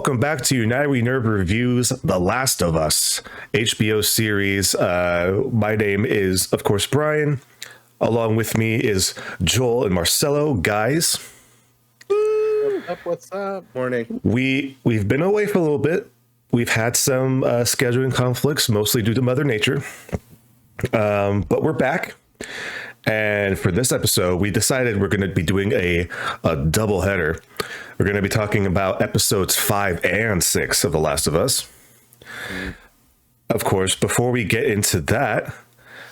welcome back to United We Nerd Reviews The Last of Us HBO series. My name is, of course, Brian. Along with me is Joel and Marcelo. Guys, What's up? Morning. we've been away for a little bit. We've had some scheduling conflicts, mostly due to Mother Nature. But we're back. And for this episode, we decided we're going to be doing a double header. We're going to be talking about episodes 5 and 6 of The Last of Us. Of course, before we get into that,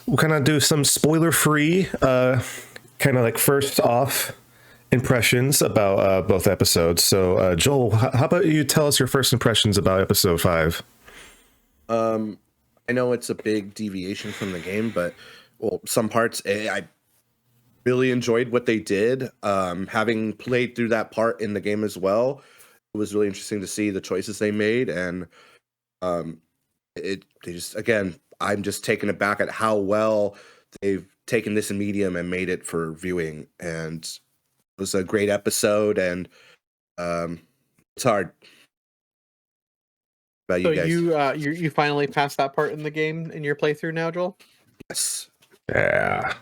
we'll kind of do some spoiler-free, kind of like first off impressions about both episodes. So, Joel, how about you tell us your first impressions about episode 5? I know it's a big deviation from the game, but some parts I really enjoyed what they did. Having played through that part in the game as well, it was really interesting to see the choices they made, and I'm just taken aback at how well they've taken this medium and made it for viewing. And it was a great episode, and it's hard. About So you guys? you finally passed that part in the game in your playthrough now, Joel? Yes. Yeah.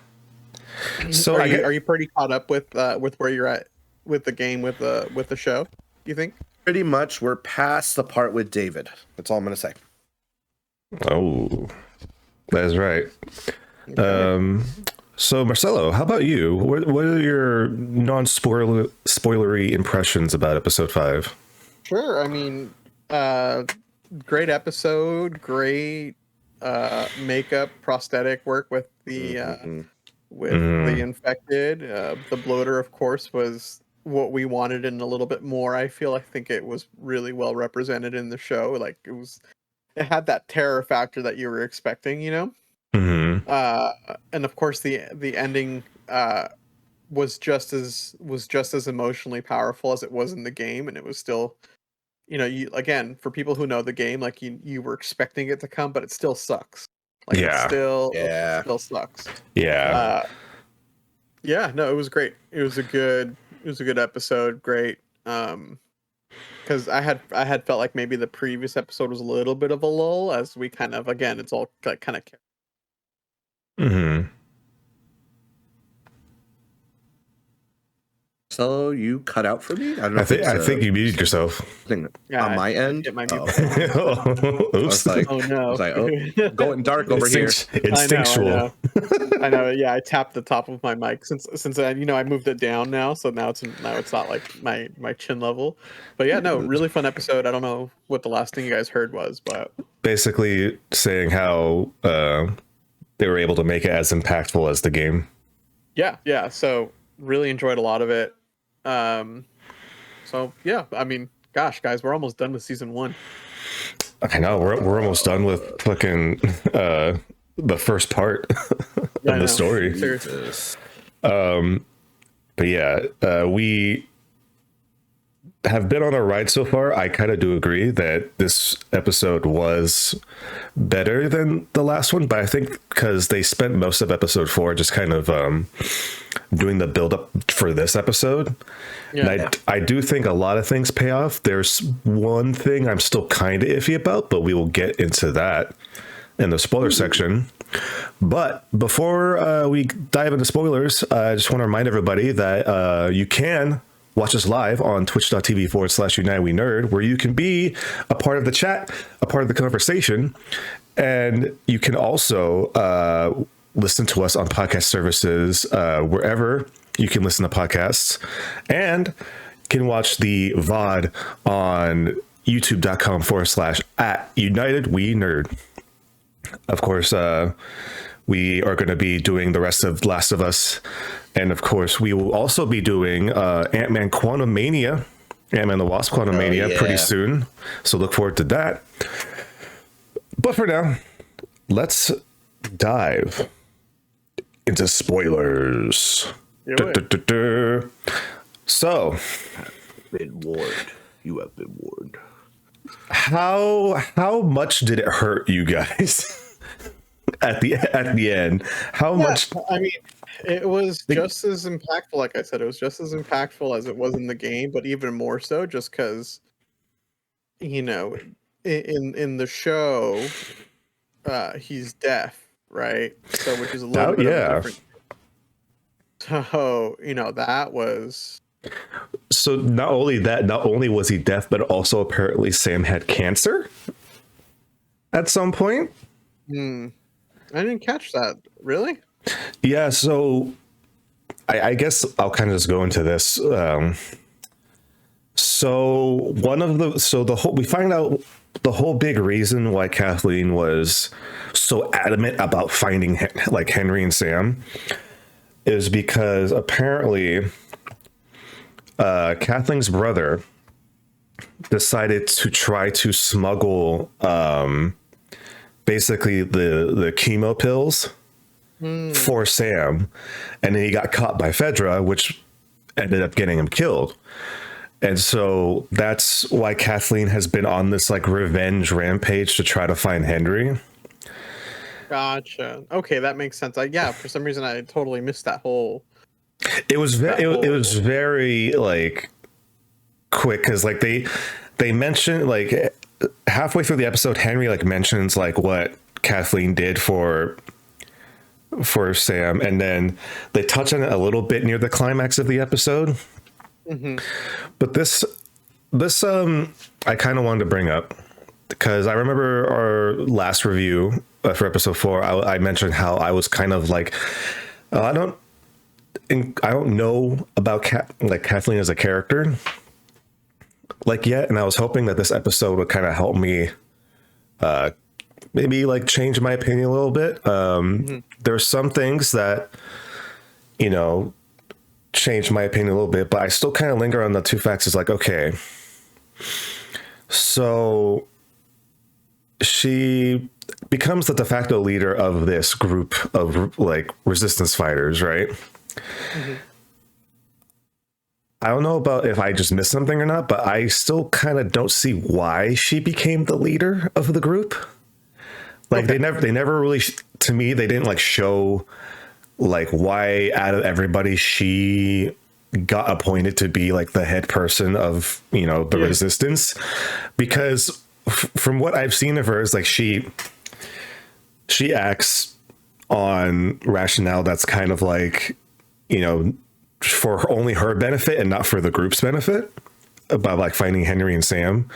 So are you pretty caught up with where you're at with the game with the show? You think? Pretty much, we're past the part with David. That's all I'm gonna say. Oh, that's right. So Marcelo, how about you? What are your non-spoilery impressions about episode 5? Sure. I mean, great episode. Great makeup, prosthetic work with the the infected. The bloater, of course, was what we wanted and a little bit more. I think it was really well represented in the show. Like it had that terror factor that you were expecting, you know. And of course the ending was just as emotionally powerful as it was in the game, and it was still, you know, again, for people who know the game, like you were expecting it to come, but it still sucks. Like it still sucks. Yeah. No, it was great. It was a good episode. Great. Because I had felt like maybe the previous episode was a little bit of a lull, as we kind of, again, it's all kind of. So you cut out for me? I don't know. I think you muted yourself. On my end. It might be. Oops. Oh no! Going dark over here. Instinctual. I know. Yeah, I tapped the top of my mic since I moved it down now, so now it's not like my chin level. But yeah, no, really fun episode. I don't know what the last thing you guys heard was, but basically saying how they were able to make it as impactful as the game. Yeah. So really enjoyed a lot of it. So yeah, I mean, gosh, guys, we're almost done with season 1. I know we're almost done with fucking the first part of the story. Seriously. But yeah, we have been on a ride so far. I kind of do agree that this episode was better than the last one, but I think because they spent most of episode 4 just kind of doing the build up for this episode. And I do think a lot of things pay off. There's one thing I'm still kind of iffy about, but we will get into that in the spoiler section. But before we dive into spoilers, I just want to remind everybody that you can watch us live on twitch.tv/UnitedWeNerd, where you can be a part of the chat, a part of the conversation, and you can also listen to us on podcast services wherever you can listen to podcasts, and can watch the VOD on youtube.com/@UnitedWeNerd. Of course, we are going to be doing the rest of Last of Us. And of course, we will also be doing Ant-Man Quantumania, Ant-Man the Wasp Quantumania pretty soon. So look forward to that. But for now, let's dive into spoilers. So, Been warned. You have been warned. how much did it hurt you guys at the end? How much? I mean, it was just as impactful. Like I said, it was just as impactful as it was in the game, but even more so, just because you know, in the show, he's deaf, right? So, which is a little That, bit of a yeah. different. So, that was. So not only that, not only was he deaf, but also apparently Sam had cancer at some point. I didn't catch that. Really? Yeah. So I guess I'll kind of just go into this. So we find out the whole big reason why Kathleen was so adamant about finding like Henry and Sam is because apparently Kathleen's brother decided to try to smuggle basically the chemo pills for Sam, and then he got caught by Fedra, which ended up getting him killed. And so that's why Kathleen has been on this like revenge rampage to try to find Henry. Gotcha. Okay, that makes sense. Yeah, for some reason I totally missed that whole. It was very like quick because like they mentioned like halfway through the episode, Henry like mentions like what Kathleen did for Sam, and then they touch on it a little bit near the climax of the episode. But this I kind of wanted to bring up because I remember our last review for episode 4. I mentioned how I was kind of like I don't know about Kathleen as a character like yet, and I was hoping that this episode would kind of help me maybe like change my opinion a little bit. There's some things that changed my opinion a little bit, but I still kind of linger on the two facts. Is like, okay, so she becomes the de facto leader of this group of like resistance fighters, right? I don't know about if I just missed something or not, but I still kind of don't see why she became the leader of the group. Like they never really, to me, they didn't like show like why out of everybody she got appointed to be like the head person of the resistance, because from what I've seen of her is like she acts on rationale that's kind of like for only her benefit and not for the group's benefit about like finding Henry and Sam.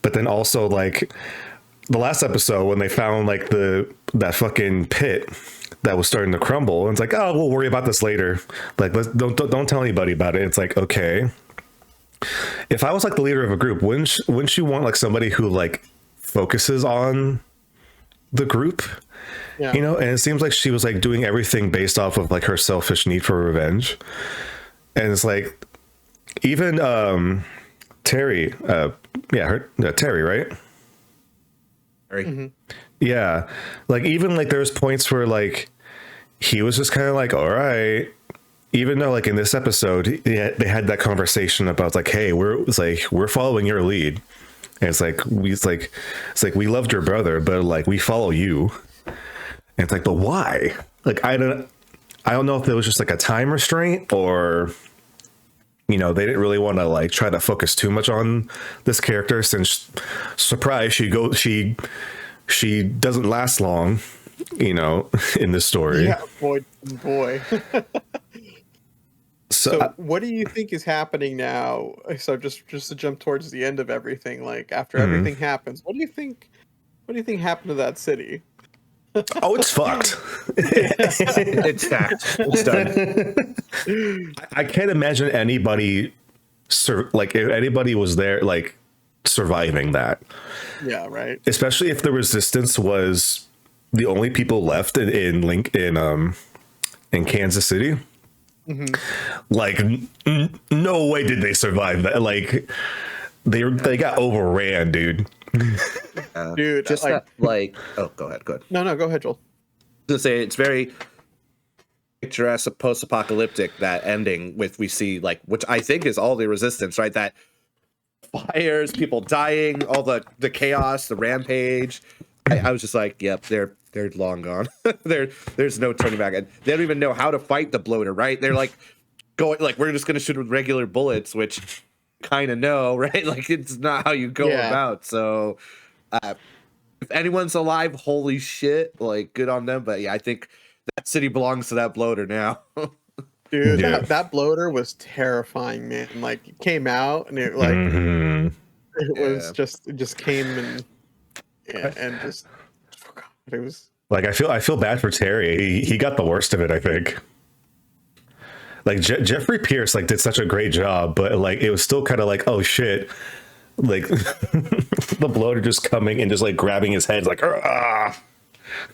But then also like the last episode when they found like that fucking pit that was starting to crumble, and it's like, oh, we'll worry about this later. Like, don't tell anybody about it. It's like, okay, if I was like the leader of a group, wouldn't you want like somebody who like focuses on the group? Yeah. And it seems like she was like doing everything based off of like her selfish need for revenge. And it's like even Terry, Terry, right? Terry. Yeah, like even like there's points where like he was just kind of like, all right, even though like in this episode they had that conversation about like, hey, we're following your lead, and it's like we loved your brother, but like we follow you, and it's like, but why? Like I don't know if there was just like a time restraint, or they didn't really want to like try to focus too much on this character, since surprise she doesn't last long, in this story. Yeah, boy. So what do you think is happening now? So just to jump towards the end of everything, like after everything happens, what do you think happened to that city? Oh, it's fucked. It's stacked. It's done. I can't imagine anybody like if anybody was there like surviving that. Yeah, right. Especially if the resistance was the only people left in Kansas City. Like no way did they survive that. Like they got overran, dude. Dude, just oh, go ahead. No, go ahead, Joel. To say it's very picturesque, post-apocalyptic, that ending with we see like, which I think is all the resistance, right? That fires, people dying, all the chaos, the rampage. I was just like, yep, they're long gone. There's no turning back, and they don't even know how to fight the bloater, right? They're like going like, we're just gonna shoot with regular bullets, which kind of know, right? Like it's not how you go about. So if anyone's alive, holy shit, like good on them. But yeah, I think that city belongs to that bloater now. Dude, that bloater was terrifying, man. Like it came out and it like it was just it just came and just it was like I feel bad for Terry. He got the worst of it, I think. Like Jeffrey Pierce like did such a great job, but like it was still kind of like, oh shit, like the bloater just coming and just like grabbing his head, like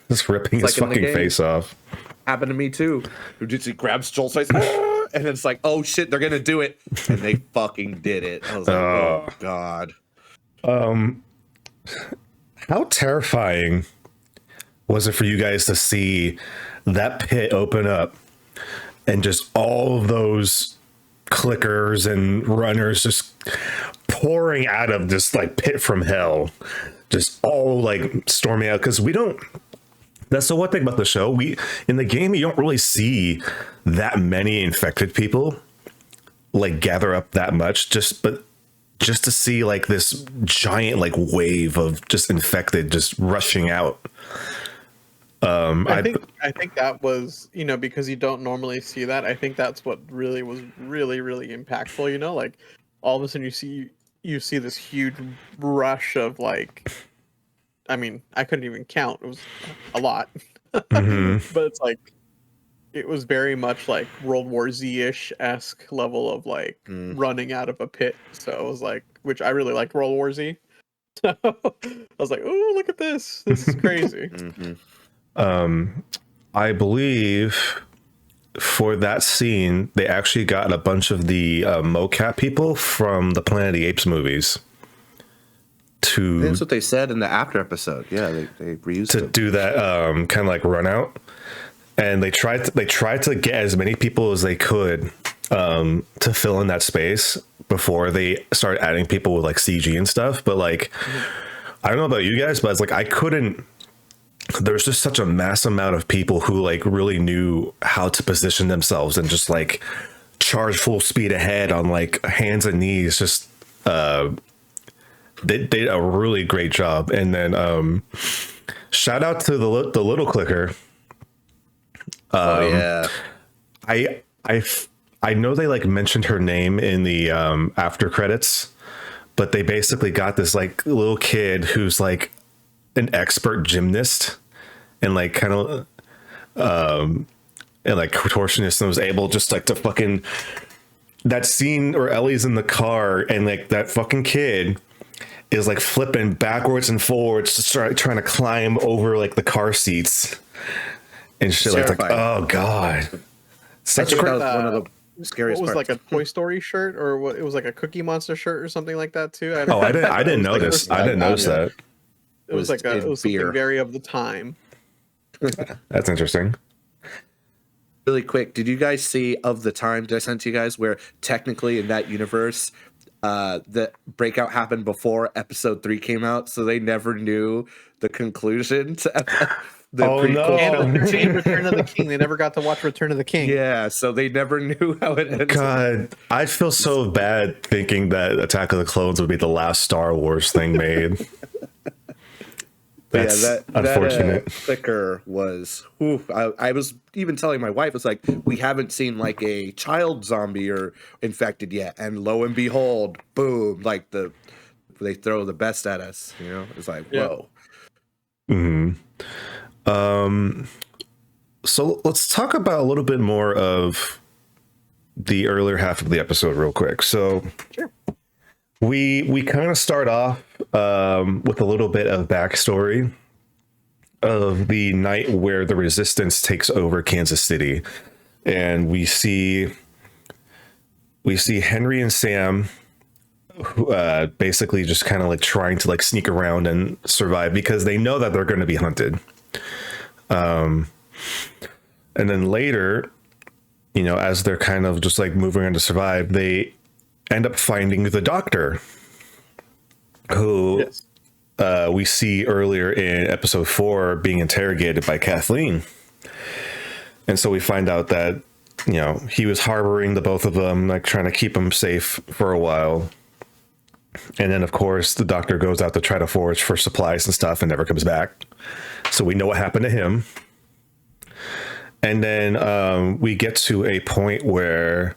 just ripping his fucking face off. Happened to me too. Who just grabs Joel's face and it's like, oh shit, they're gonna do it, and they fucking did it. I was like, oh god. How terrifying was it for you guys to see that pit open up and just all of those clickers and runners just pouring out of this like pit from hell, just all like storming out? Because that's the one thing about the show. In the game, you don't really see that many infected people like gather up that much, but just to see like this giant like wave of just infected just rushing out. I think that was, because you don't normally see that. I think that's what really was really, really impactful, like all of a sudden you see this huge rush of like, I mean, I couldn't even count. It was a lot, but it's like, it was very much like World War Z-ish-esque level of like running out of a pit. So it was like, which I really liked World War Z. So I was like, oh, look at this. This is crazy. I believe for that scene, they actually got a bunch of the mocap people from the Planet of the Apes movies. That's what they said in the after episode. Yeah, they reused to do that kind of like run out. And they tried to get as many people as they could to fill in that space before they started adding people with like CG and stuff. But like, I don't know about you guys, but it's like I couldn't. There's just such a mass amount of people who like really knew how to position themselves and just like charge full speed ahead on like hands and knees. Just they did a really great job. And then shout out to the little clicker. I know they like mentioned her name in the after credits, but they basically got this like little kid who's like an expert gymnast and like kind of and like contortionist, and was able just like to fucking that scene where Ellie's in the car and like that fucking kid is like flipping backwards and forwards to start trying to climb over like the car seats and shit. Like oh god, such that was one of the scariest parts. Like a Toy Story shirt, or what? It was like a Cookie Monster shirt or something like that too. I didn't notice. I didn't notice that. It was like it was something very of the time. That's interesting. Really quick, did you guys see Of the Time that I sent to you guys, where technically in that universe the breakout happened before episode 3 came out, so they never knew the conclusion to the prequel. And Return of the King. They never got to watch Return of the King. Yeah, so they never knew how it ended. God, I feel so bad thinking that Attack of the Clones would be the last Star Wars thing made. That's unfortunate. That clicker was. I was even telling my wife, it's like, we haven't seen like a child zombie or infected yet, and lo and behold, boom! Like they throw the best at us. It's like whoa. So let's talk about a little bit more of the earlier half of the episode, real quick. So sure. We kind of start off with a little bit of backstory of the night where the Resistance takes over Kansas City, and we see Henry and Sam, who, basically just kind of like trying to like sneak around and survive because they know that they're going to be hunted. And then later, as they're kind of just like moving on to survive, they end up finding the doctor, who we see earlier in episode 4 being interrogated by Kathleen. And so we find out that, he was harboring the both of them, like trying to keep them safe for a while. And then, of course, the doctor goes out to try to forage for supplies and stuff and never comes back. So we know what happened to him. And then we get to a point where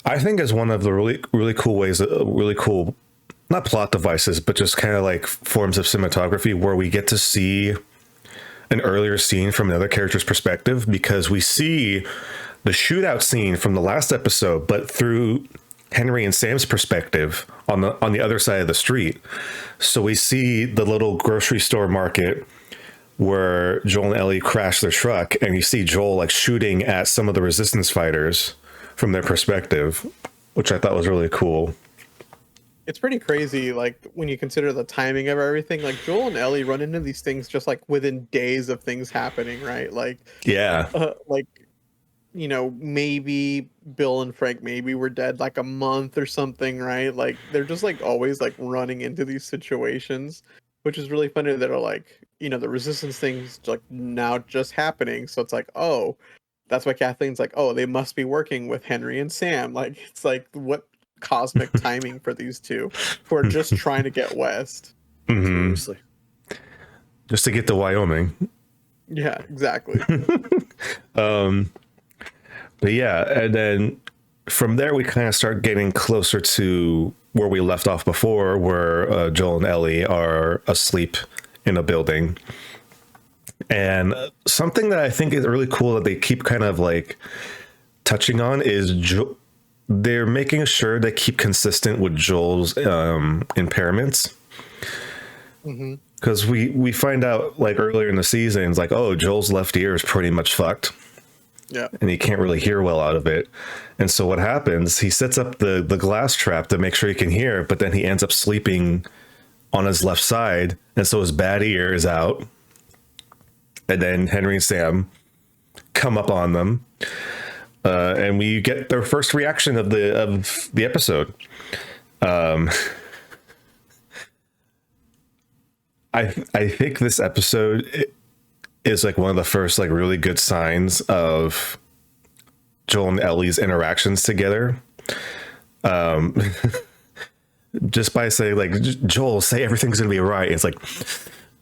I think is one of the really, really cool ways, really cool, not plot devices, but just kind of like forms of cinematography where we get to see an earlier scene from another character's perspective, because we see the shootout scene from the last episode, but through Henry and Sam's perspective on the other side of the street. So we see the little grocery store market where Joel and Ellie crash their truck, and you see Joel like shooting at some of the resistance fighters from their perspective, which I thought was really cool. It's pretty crazy, like when you consider the timing of everything. Like Joel and Ellie run into these things just like within days of things happening, right? Like, Yeah. Like, you know, maybe Bill and Frank maybe were dead like a month or something, right? Like they're just like always like running into these situations, which is really funny that are like, you know, the resistance things like now just happening. So it's like, oh, that's why Kathleen's like, oh, they must be working with Henry and Sam. Like it's like what cosmic timing for these two who are just trying to get west. Seriously. Just to get to Wyoming. Yeah, exactly. But yeah, and then from there we kind of start getting closer to where we left off before, where Joel and Ellie are asleep in a building. And something that I think is really cool that they keep kind of like touching on is they're making sure they keep consistent with Joel's impairments. Because we find out like earlier in the season, it's like, oh, Joel's left ear is pretty much fucked. Yeah. And he can't really hear well out of it. And so what happens, he sets up the glass trap to make sure he can hear, but then he ends up sleeping on his left side. And so his bad ear is out. And then Henry and Sam come up on them. And we get their first reaction of the episode. I think this episode is like one of the first like really good signs of Joel and Ellie's interactions together. Just by saying like, Joel, say everything's gonna be all right. It's like,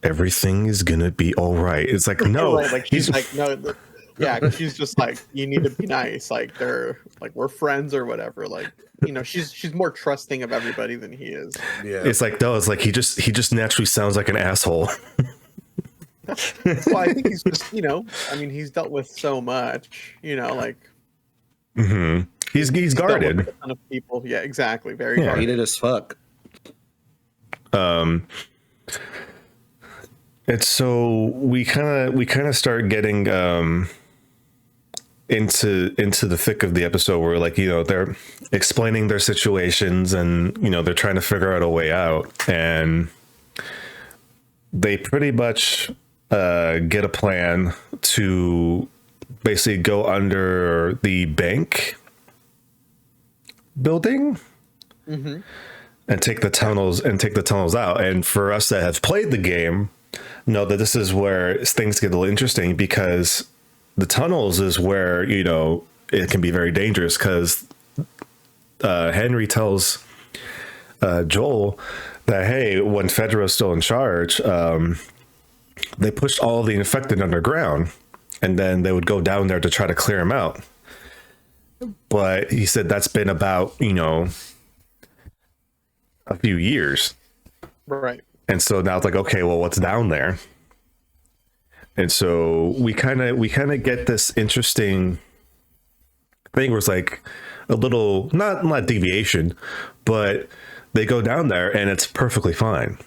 everything is gonna be all right. It's like, no, Right, like she's like, no, yeah, she's just like, you need to be nice. Like they're like, we're friends or whatever. Like, you know, she's more trusting of everybody than he is. Yeah. It's like, no, it's like he just naturally sounds like an asshole. Well, I think he's just, you know, I mean, he's dealt with so much, you know, like He's guarded. Dealt with a ton of people. Yeah, exactly. Very guarded. Hated as fuck. And so we kind of start getting into the thick of the episode where, like, you know, they're explaining their situations and, you know, they're trying to figure out a way out, and they pretty much get a plan to basically go under the bank building and take the tunnels out. And for us that have played the game, know that this is where things get a little interesting, because the tunnels is where, you know, it can be very dangerous, because Henry tells Joel that, hey, when Fedra's still in charge, they pushed all the infected underground, and then they would go down there to try to clear them out. But he said that's been about, you know, a few years. Right. And so now it's like, okay, well, what's down there? And so we kind of get this interesting thing where it's like a little, not deviation, but they go down there and it's perfectly fine.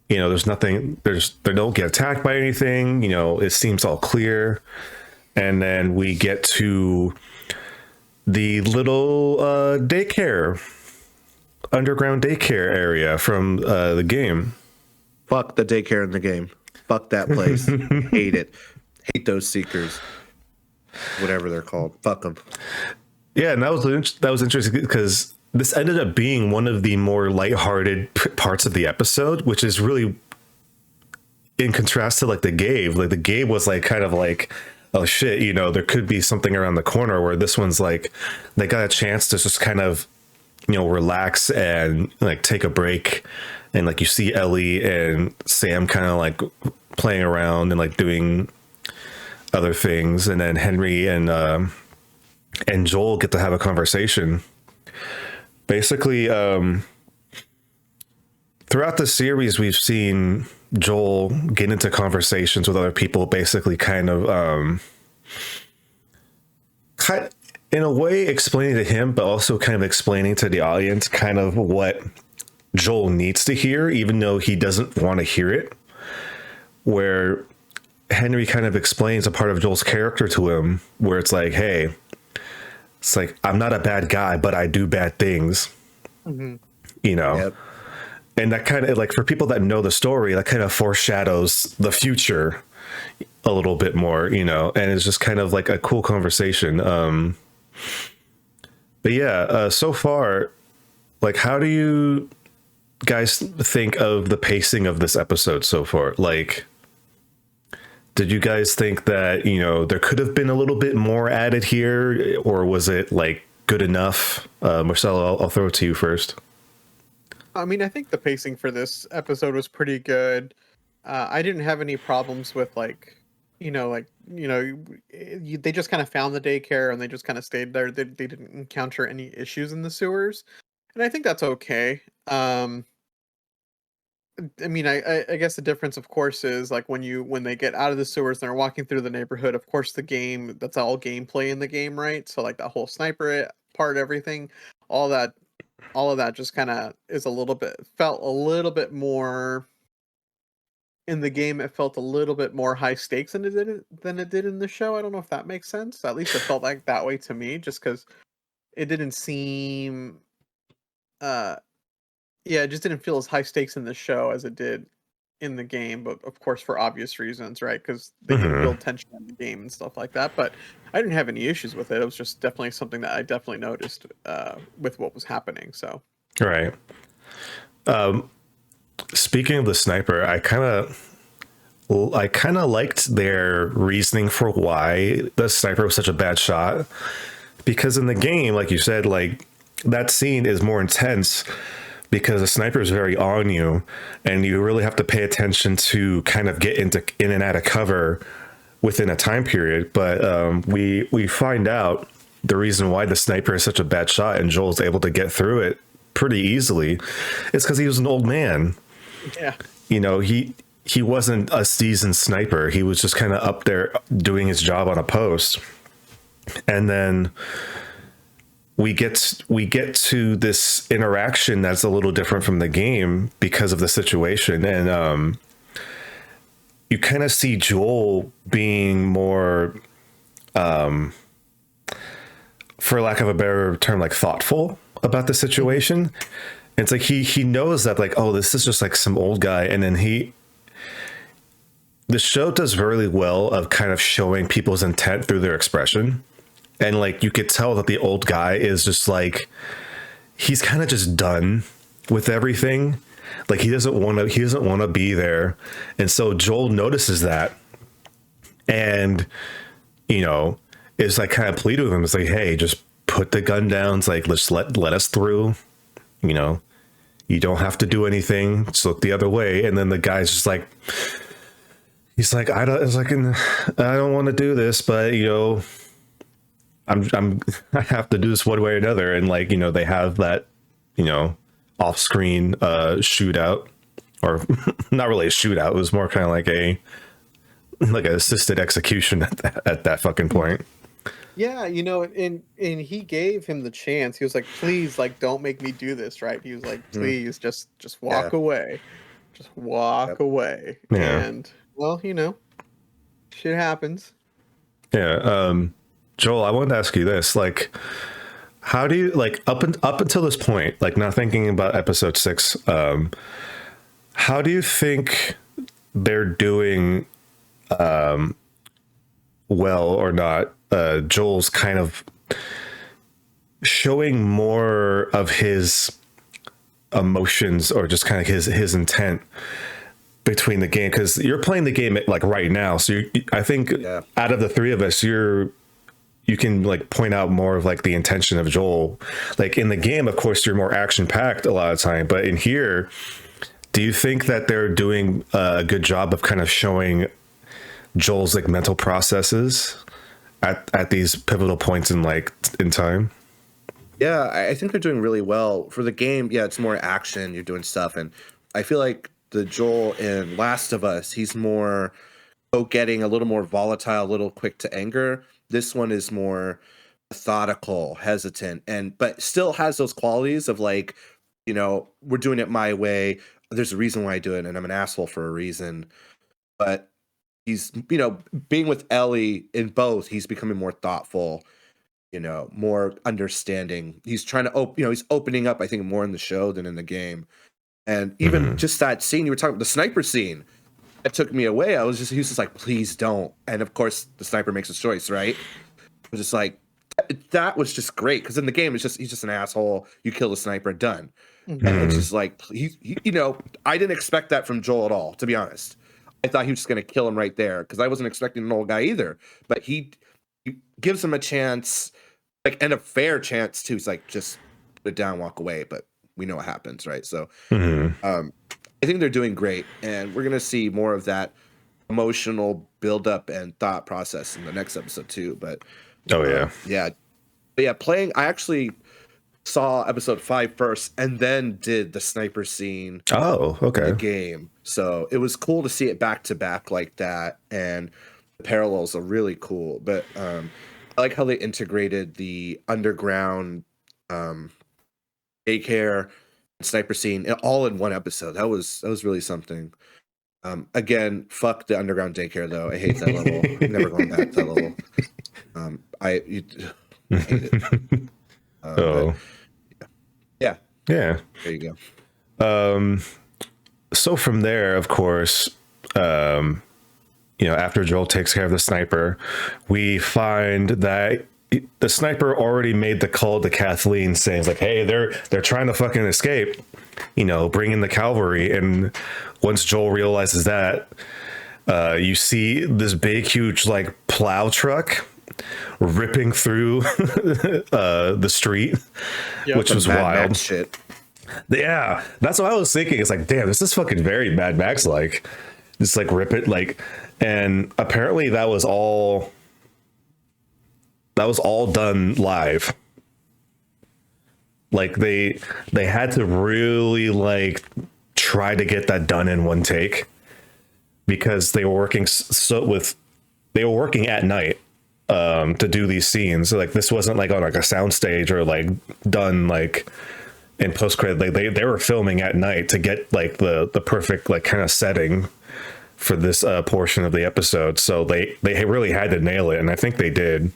You know, there's nothing, they don't get attacked by anything, you know, it seems all clear. And then we get to the little underground daycare area from the game. Fuck the daycare in the game. Fuck that place. Hate it. Hate those seekers. Whatever they're called. Fuck them. Yeah, and that was interesting, because this ended up being one of the more lighthearted parts of the episode, which is really in contrast to like the game. Like the game was like kind of like, oh shit, you know, there could be something around the corner, where this one's like they got a chance to just kind of relax and like take a break, and like you see Ellie and Sam kind of like playing around and like doing other things, and then Henry and Joel get to have a conversation. Basically, throughout the series, we've seen Joel get into conversations with other people, basically kind of in a way explaining to him, but also kind of explaining to the audience kind of what Joel needs to hear, even though he doesn't want to hear it. Where Henry kind of explains a part of Joel's character to him, where it's like, hey, it's like, I'm not a bad guy, but I do bad things, Yep. And that kind of like, for people that know the story, that kind of foreshadows the future a little bit more, and it's just kind of like a cool conversation. But yeah, so far, like, how do you guys think of the pacing of this episode so far? Like, did you guys think that, there could have been a little bit more added here, or was it like good enough? Marcelo, I'll throw it to you first. I mean, I think the pacing for this episode was pretty good. I didn't have any problems with they just kind of found the daycare and they just kind of stayed there. They didn't encounter any issues in the sewers, and I think that's okay. I mean, I guess the difference, of course, is like when they get out of the sewers and they're walking through the neighborhood. Of course, that's all gameplay in the game, right? So like that whole sniper part, everything, all that, all of that just kind of felt a little bit more in the game. It felt a little bit more high stakes than it did in the show. I don't know if that makes sense. At least it felt like that way to me, just because it didn't seem yeah, it just didn't feel as high stakes in the show as it did in the game, but of course for obvious reasons, right? Because they can build tension in the game and stuff like that. But I didn't have any issues with it. It was just definitely something that I definitely noticed with what was happening. So Right. Speaking of the sniper, I kind of liked their reasoning for why the sniper was such a bad shot, because in the game, like you said, like that scene is more intense because the sniper is very on you, and you really have to pay attention to kind of get in and out of cover within a time period. But we find out the reason why the sniper is such a bad shot and Joel's able to get through it pretty easily is because he was an old man. yeah, He wasn't a seasoned sniper. He was just kind of up there doing his job on a post. And then we get to this interaction that's a little different from the game because of the situation. And you kind of see Joel being more, for lack of a better term, like thoughtful about the situation. And it's like he knows that, like, oh, this is just like some old guy. And then the show does really well of kind of showing people's intent through their expression. And like, you could tell that the old guy is just like, he's kind of just done with everything. Like he doesn't want to be there. And so Joel notices that and, is like kind of pleading with him. It's like, hey, just put the gun down. It's like, let's let us through, you don't have to do anything. Just look the other way. And then the guy's just like, he's like, I don't want to do this, but I have to do this one way or another. And like, they have that, off-screen shootout, or not really a shootout. It was more kind of like an assisted execution at that fucking point. yeah, and he gave him the chance. He was like, please, like, don't make me do this, right? He was like, please, just walk away, just walk away. Yeah. And well, shit happens. Yeah. Joel, I wanted to ask you this, like, how do you, like, up until this point, like, not thinking about episode 6, how do you think they're doing well or not? Joel's kind of showing more of his emotions, or just kind of his intent between the game, because you're playing the game like right now. So I think out of the three of us, you're you can like point out more of like the intention of Joel. Like in the game, of course, you're more action packed a lot of time, but in here, do you think that they're doing a good job of kind of showing Joel's like mental processes at these pivotal points in time? Yeah, I think they're doing really well for the game. Yeah, it's more action. You're doing stuff, and I feel like the Joel in Last of Us, he's more getting a little more volatile, a little quick to anger. This one is more methodical, hesitant, and but still has those qualities of like, we're doing it my way. There's a reason why I do it, and I'm an asshole for a reason. But he's, being with Ellie in both, he's becoming more thoughtful, more understanding. He's trying to he's opening up, I think, more in the show than in the game. And even just that scene you were talking about, the sniper scene, that took me away. He was just like, please don't. And of course, the sniper makes a choice, right? It was just like, that was just great. Because in the game, he's just an asshole. You kill the sniper, done. And it's just like, I didn't expect that from Joel at all, to be honest. I thought he was just going to kill him right there because I wasn't expecting an old guy either. But he gives him a chance, and a fair chance too. He's like, just put it down, walk away. But we know what happens, right? So I think they're doing great, and we're going to see more of that emotional buildup and thought process in the next episode too. But playing. I actually saw episode 5 first, and then did the sniper scene. Oh, okay. In the game, so it was cool to see it back to back like that, and the parallels are really cool. But I like how they integrated the underground daycare sniper scene all in one episode. That was really something. Again, fuck the underground daycare though. I hate that level. I'm never going back to that level. I hate it. Yeah. There you go. So from there, of course, after Joel takes care of the sniper, we find that the sniper already made the call to Kathleen saying like, hey, they're trying to fucking escape, bring in the cavalry. And once Joel realizes that, you see this big, huge like plow truck ripping through the street, which was wild. Shit. Yeah, that's what I was thinking. It's like, damn, this is fucking very Mad Max like. Just like rip it like, and apparently that was all done live. Like they had to really like try to get that done in one take because they were working at night to do these scenes. So, like this wasn't like on like a sound stage or like done like in post credit. They were filming at night to get like the perfect like kind of setting for this portion of the episode. So they really had to nail it, and I think they did.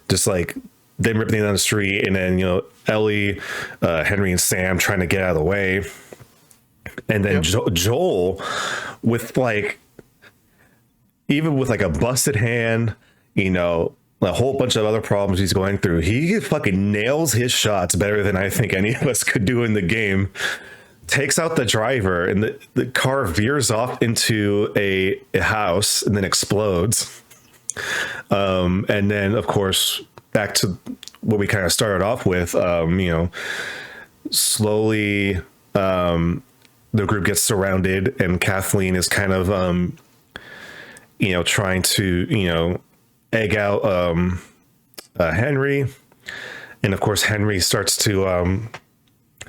Just like them ripping down the street, and then Ellie, Henry, and Sam trying to get out of the way, and then Joel with like, even with like a busted hand, a whole bunch of other problems he's going through, he fucking nails his shots better than I think any of us could do in the game. Takes out the driver, and the car veers off into a house and then explodes. And then, of course, back to what we kind of started off with, slowly the group gets surrounded, and Kathleen is kind of, trying to, egg out Henry. And, of course, Henry starts to...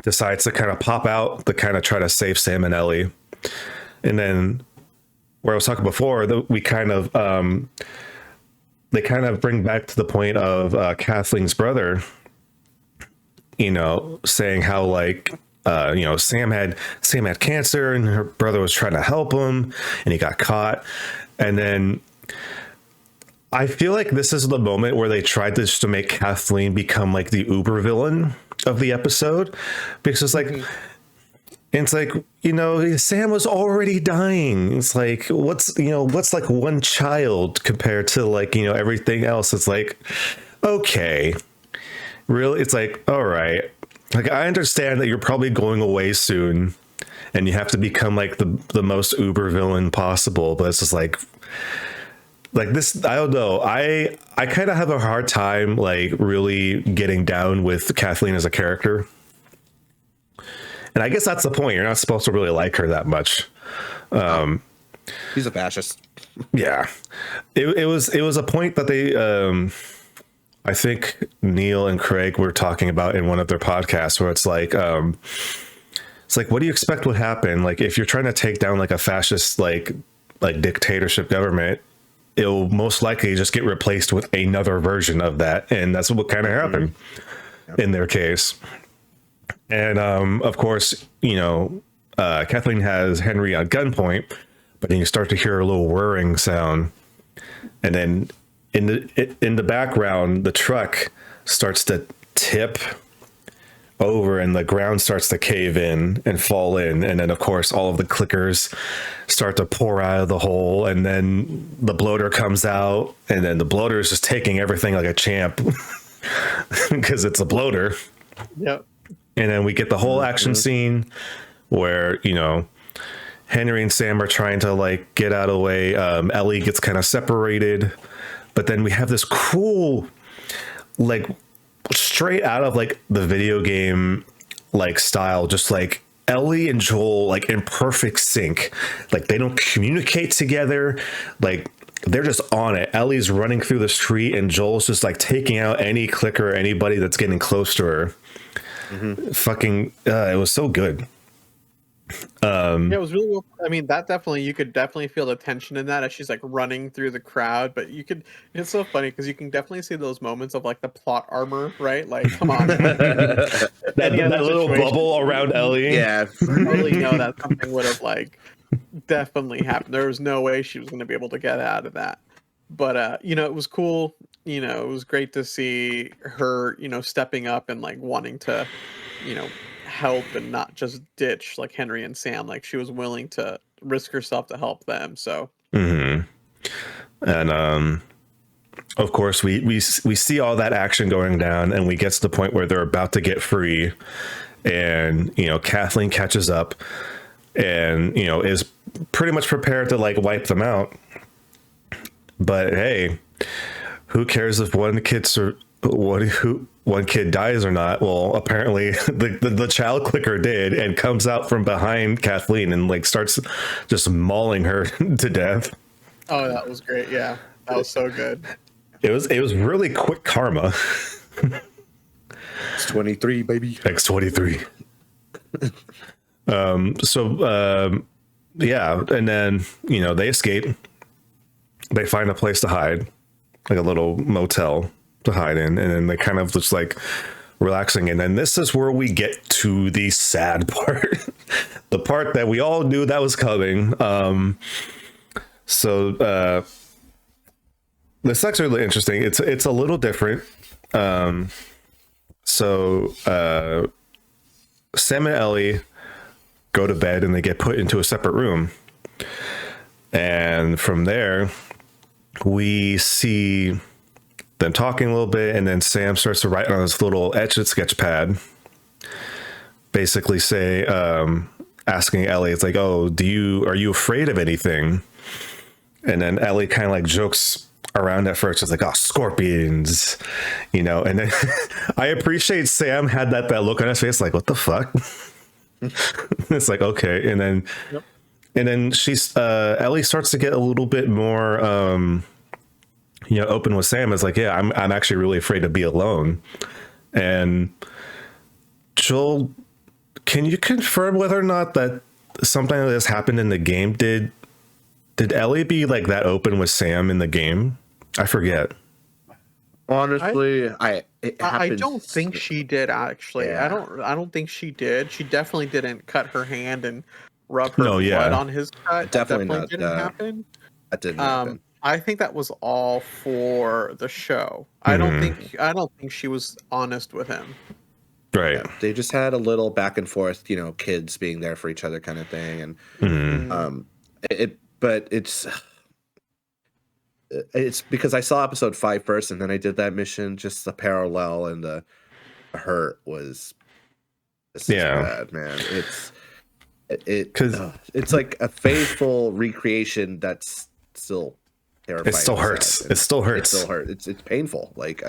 decides to kind of pop out to kind of try to save Sam and Ellie. And then where I was talking before, we kind of they kind of bring back to the point of Kathleen's brother, saying how like Sam had cancer and her brother was trying to help him and he got caught. And then I feel like this is the moment where they tried to make Kathleen become like the uber villain of the episode, because it's like Sam was already dying. It's like what's like one child compared to like everything else. It's like, okay, really? It's like, all right, like I understand that you're probably going away soon and you have to become like the most uber villain possible, but it's just like, like this, I don't know. I kind of have a hard time like really getting down with Kathleen as a character. And I guess that's the point. You're not supposed to really like her that much. He's a fascist. Yeah. It was a point that they I think Neil and Craig were talking about in one of their podcasts where it's like what do you expect would happen? Like if you're trying to take down like a fascist like dictatorship government, it'll most likely just get replaced with another version of that. And that's what kind of happened in their case. And of course, Kathleen has Henry on gunpoint, but then you start to hear a little whirring sound. And then in the background, the truck starts to tip over and the ground starts to cave in and fall in. And then of course all of the clickers start to pour out of the hole, and then the bloater comes out, and then the bloater is just taking everything like a champ because it's a bloater. Yep. And then we get the whole action scene where, Henry and Sam are trying to like get out of the way. Ellie gets kind of separated, but then we have this cool, like straight out of like the video game, like style, just like Ellie and Joel, like in perfect sync. Like they don't communicate together. Like they're just on it. Ellie's running through the street and Joel's just like taking out any clicker or anybody that's getting close to her. Fucking, it was so good. Yeah, it was really well. I mean, that definitely, you could definitely feel the tension in that as she's like running through the crowd. But it's so funny because you can definitely see those moments of like the plot armor, right? Like, come on, that little bubble around Ellie. Yeah, totally know that something would have like definitely happened. There was no way she was going to be able to get out of that. But it was cool. It was great to see her, stepping up and like wanting to, help and not just ditch like Henry and Sam. Like she was willing to risk herself to help them. So and of course we see all that action going down, and we get to the point where they're about to get free, and Kathleen catches up and is pretty much prepared to like wipe them out. But hey, who cares if one kid dies or not? Well, apparently the child clicker did, and comes out from behind Kathleen and like starts just mauling her to death. Oh, that was great. Yeah, that was so good. It was really quick karma. It's 23, baby. X23. Yeah, and then they escape. They find a place to hide, like a little motel to hide in, and then they kind of just like relaxing. And then this is where we get to the sad part, the part that we all knew that was coming. This is actually really interesting. It's a little different. Sam and Ellie go to bed and they get put into a separate room, and from there we see them talking a little bit, and then Sam starts to write on his little Etch-a-Sketch pad, basically asking Ellie, it's like, oh, are you afraid of anything? And then Ellie kind of like jokes around at first, it's like, oh, scorpions, and then I appreciate Sam had that look on his face, like, what the fuck? It's like, okay. And then yep. And then Ellie starts to get a little bit more open with Sam. It's like, yeah, I'm actually really afraid to be alone. And Joel, can you confirm whether or not that something like this happened in the game? Did Ellie be like that open with Sam in the game? I forget. Honestly, I don't think she did actually. Yeah. I don't think she did. She definitely didn't cut her hand and rub her blood on his cut. Definitely didn't happen. That didn't happen. I think that was all for the show. I don't think she was honest with him. Right. Yeah, they just had a little back and forth, kids being there for each other kind of thing, and but it's because I saw episode 5 first, and then I did that mission, just the parallel, and the hurt was bad, man. It's like a faithful recreation that's still terrifying. It still hurts. It still hurts. It still hurts. It's painful. Like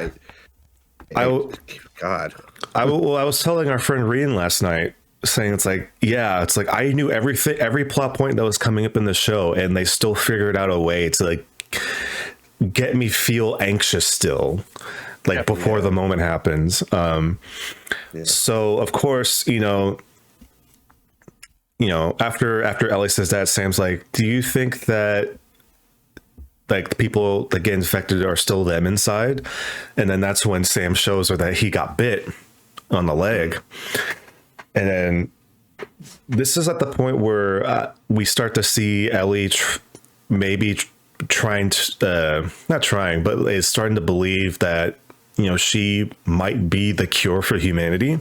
God. I was telling our friend Reen last night, saying it's like I knew every plot point that was coming up in the show, and they still figured out a way to like get me feel anxious still, like before the moment happens. So of course, after Ellie says that, Sam's like, do you think that like the people that get infected are still them inside? And then that's when Sam shows her that he got bit on the leg. And then this is at the point where we start to see Ellie trying to not trying, but is starting to believe that she might be the cure for humanity.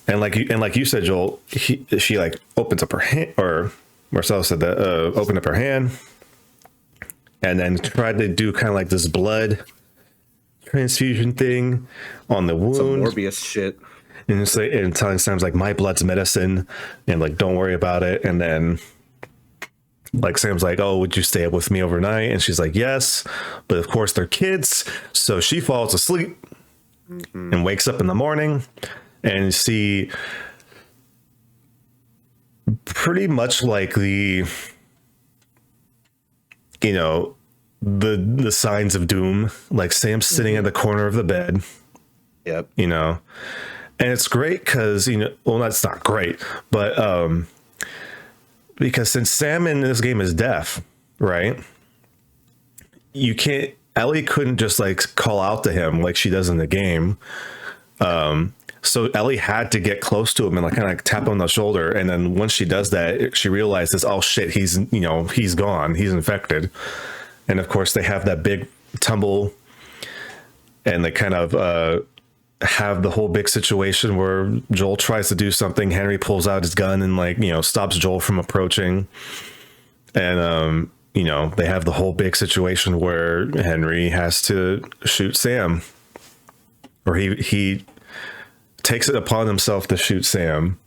And like you said, Joel, she like opens up her hand, or Marcelo said that opened up her hand, and then tried to do kind of like this blood transfusion thing on the wound. Some Morbius shit. And it's like, and telling Sam's like, my blood's medicine, and like, don't worry about it. And then like Sam's like, oh, would you stay up with me overnight? And she's like, yes, but of course they're kids. So she falls asleep and wakes up in the morning and see pretty much like the signs of doom. Like Sam's sitting in the corner of the bed. Yep. And it's great because, well, that's not great, but because since Sam in this game is deaf, right? Ellie couldn't just like call out to him like she does in the game. So Ellie had to get close to him and like kind of like tap him on the shoulder. And then once she does that, she realizes, oh shit, he's gone. He's infected. And of course they have that big tumble, and they kind of have the whole big situation where Joel tries to do something. Henry pulls out his gun and like, stops Joel from approaching. And, they have the whole big situation where Henry has to shoot Sam, or he takes it upon himself to shoot Sam.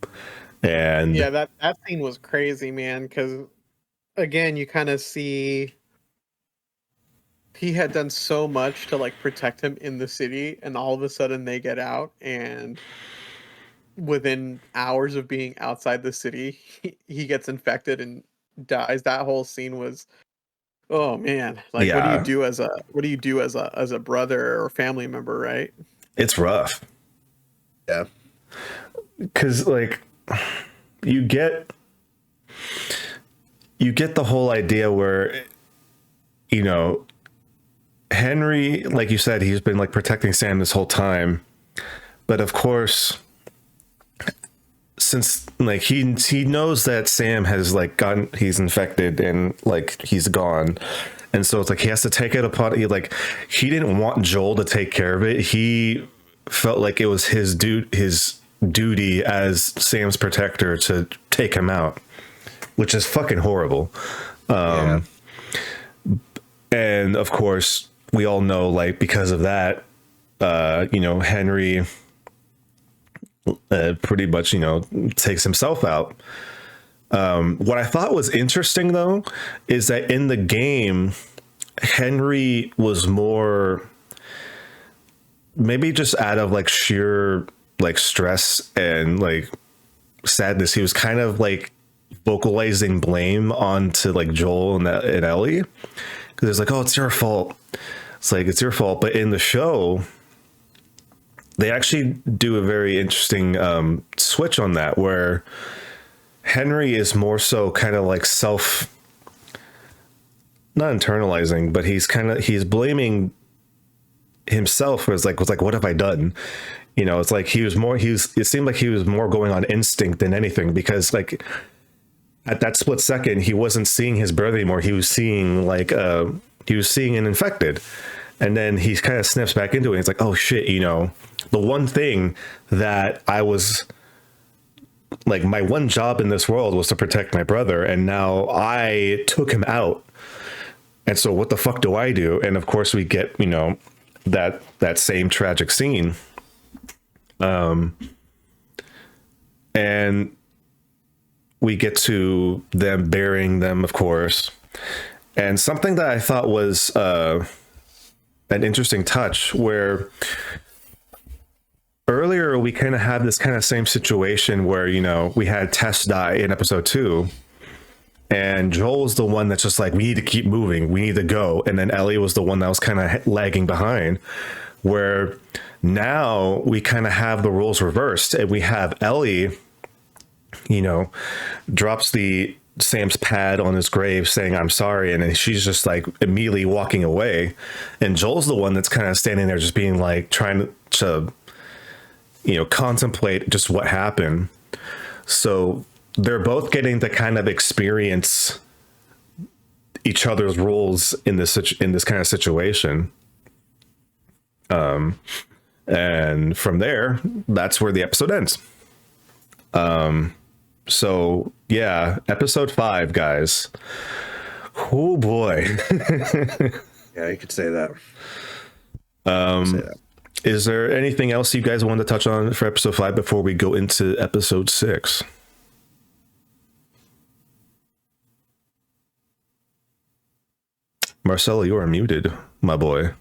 And yeah, that scene was crazy, man. Cause again, you kind of see he had done so much to like protect him in the city, and all of a sudden they get out, and within hours of being outside the city, he gets infected and dies. That whole scene was, oh man, like what do you do as a brother or family member, right? It's rough. Yeah. Cause like you get the whole idea where, Henry, like you said, he's been like protecting Sam this whole time. But of course, since like he knows that Sam has like he's infected and like he's gone. And so it's like he has to take it upon he didn't want Joel to take care of it. He felt like it was his duty as Sam's protector to take him out, which is fucking horrible. And of course, we all know, like, because of that, Henry pretty much, takes himself out. What I thought was interesting, though, is that in the game, Henry was more, maybe just out of like sheer like stress and like sadness, he was kind of like vocalizing blame onto like Joel and Ellie, because it's like, oh, it's your fault. It's like, it's your fault. But in the show, they actually do a very interesting switch on that, where Henry is more so kind of like not internalizing, but he's blaming himself. Was like, what have I done? It's like it seemed like he was more going on instinct than anything, because like at that split second, he wasn't seeing his brother anymore. He was seeing an infected. And then he kind of snips back into it. It's like, oh shit, the one thing that I was like, my one job in this world was to protect my brother, and now I took him out. And so what the fuck do I do? And of course we get, that same tragic scene. And we get to them burying them, of course. And something that I thought was an interesting touch, where earlier we kind of had this kind of same situation where, you know, we had Tess die in episode 2, and Joel was the one that's just like, we need to keep moving, we need to go. And then Ellie was the one that was kind of lagging behind, where now we kind of have the roles reversed, and we have Ellie, you know, drops the Sam's pad on his grave saying, I'm sorry. And then she's just like immediately walking away. And Joel's the one that's kind of standing there just being like, trying to, you know, contemplate just what happened. So they're both getting to kind of experience each other's roles in this kind of situation. And from there, that's where the episode ends. So yeah, episode 5, guys. Oh boy. Yeah, you could say that. Is there anything else you guys want to touch on for episode 5 before we go into episode 6? Marcelo, you are muted, my boy.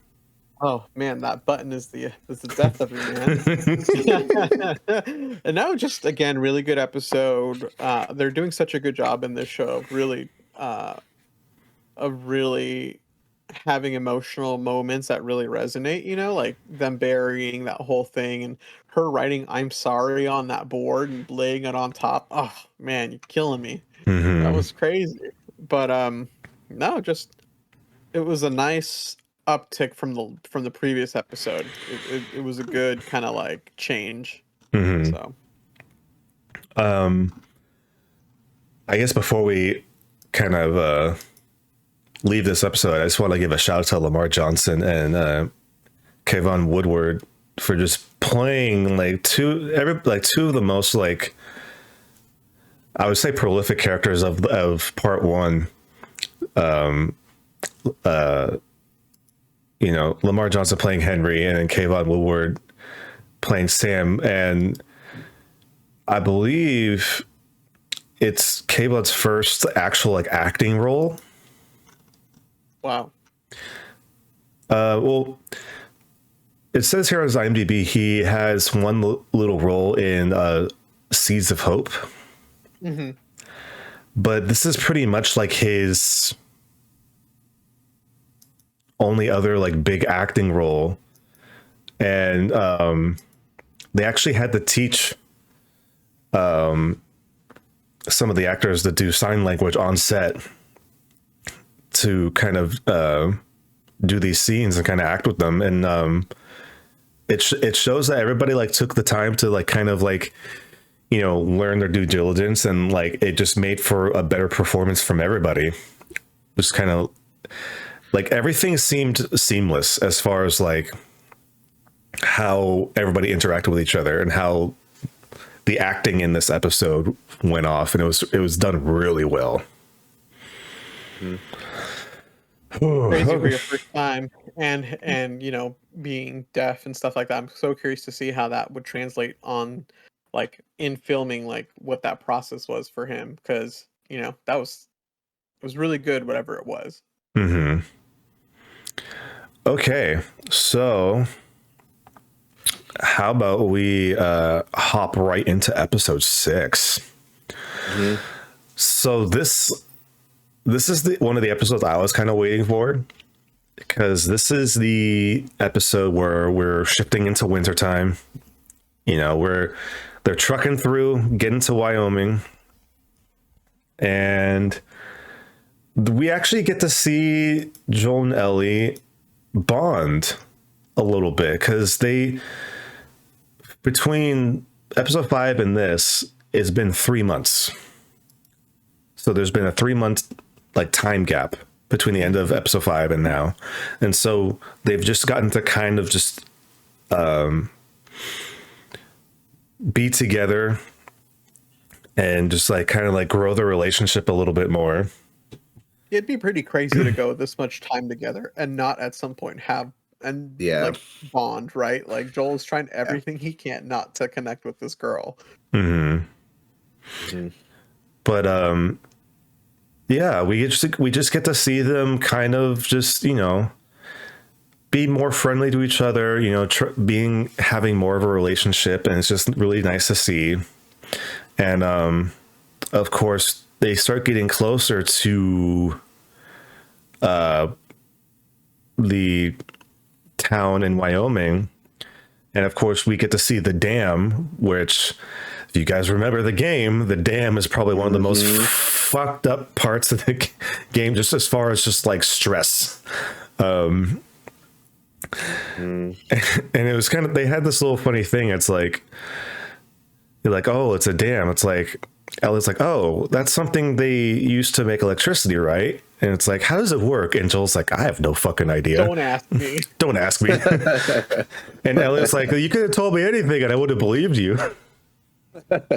Oh man, that button is the death of me, man. And now, just again, really good episode. They're doing such a good job in this show, of really having emotional moments that really resonate. You know, like them burying that whole thing, and her writing "I'm sorry" on that board and laying it on top. Oh man, you're killing me. That was crazy. But no, just it was a nice uptick from the previous episode. It was a good kind of like change. So I guess before we kind of leave this episode, I just want to give a shout out to Lamar Johnson and Kayvon Woodward for just playing like two of the most, like, I would say, prolific characters of part 1. You know, Lamar Johnson playing Henry, and then Kayvon Woodward playing Sam. And I believe it's Kayvon's first actual like acting role. wow. Well, it says here on his IMDb he has one little role in Seeds of Hope. But this is pretty much like his only other like big acting role. And they actually had to teach some of the actors to do sign language on set to kind of do these scenes and kind of act with them. And it shows that everybody like took the time to like kind of like, you know, learn their due diligence, and like it just made for a better performance from everybody. Just kind of like everything seemed seamless as far as like how everybody interacted with each other and how the acting in this episode went off, and it was done really well. Crazy for your first time, and you know, being deaf and stuff like that. I'm so curious to see how that would translate on like in filming, like what that process was for him, because you know it was really good, whatever it was. Okay, so how about we hop right into episode 6? So this is one of the episodes I was kind of waiting for, because this is the episode where we're shifting into wintertime. You know, they're trucking through, getting to Wyoming, and we actually get to see Joel and Ellie bond a little bit, because between episode 5 and this, it's been 3 months. So there's been a 3-month like time gap between the end of episode 5 and now. And so they've just gotten to kind of just be together and just like kind of like grow the relationship a little bit more. It'd be pretty crazy to go this much time together and not at some point have like bond, right? Like Joel's trying everything he can not to connect with this girl. But yeah, we just get to see them kind of just, you know, be more friendly to each other, you know, having more of a relationship, and it's just really nice to see. And of course, they start getting closer to the town in Wyoming, and of course, we get to see the dam, which, if you guys remember the game, the dam is probably one of the most fucked up parts of the game, just as far as just like stress. And it was kind of, they had this little funny thing. It's like, you're like, oh, it's a dam. It's like, Ellie's like, oh, that's something they used to make electricity, right? And it's like, how does it work? And Joel's like, I have no fucking idea. Don't ask me. Don't ask me. And Ellie's like, you could have told me anything and I would have believed you. But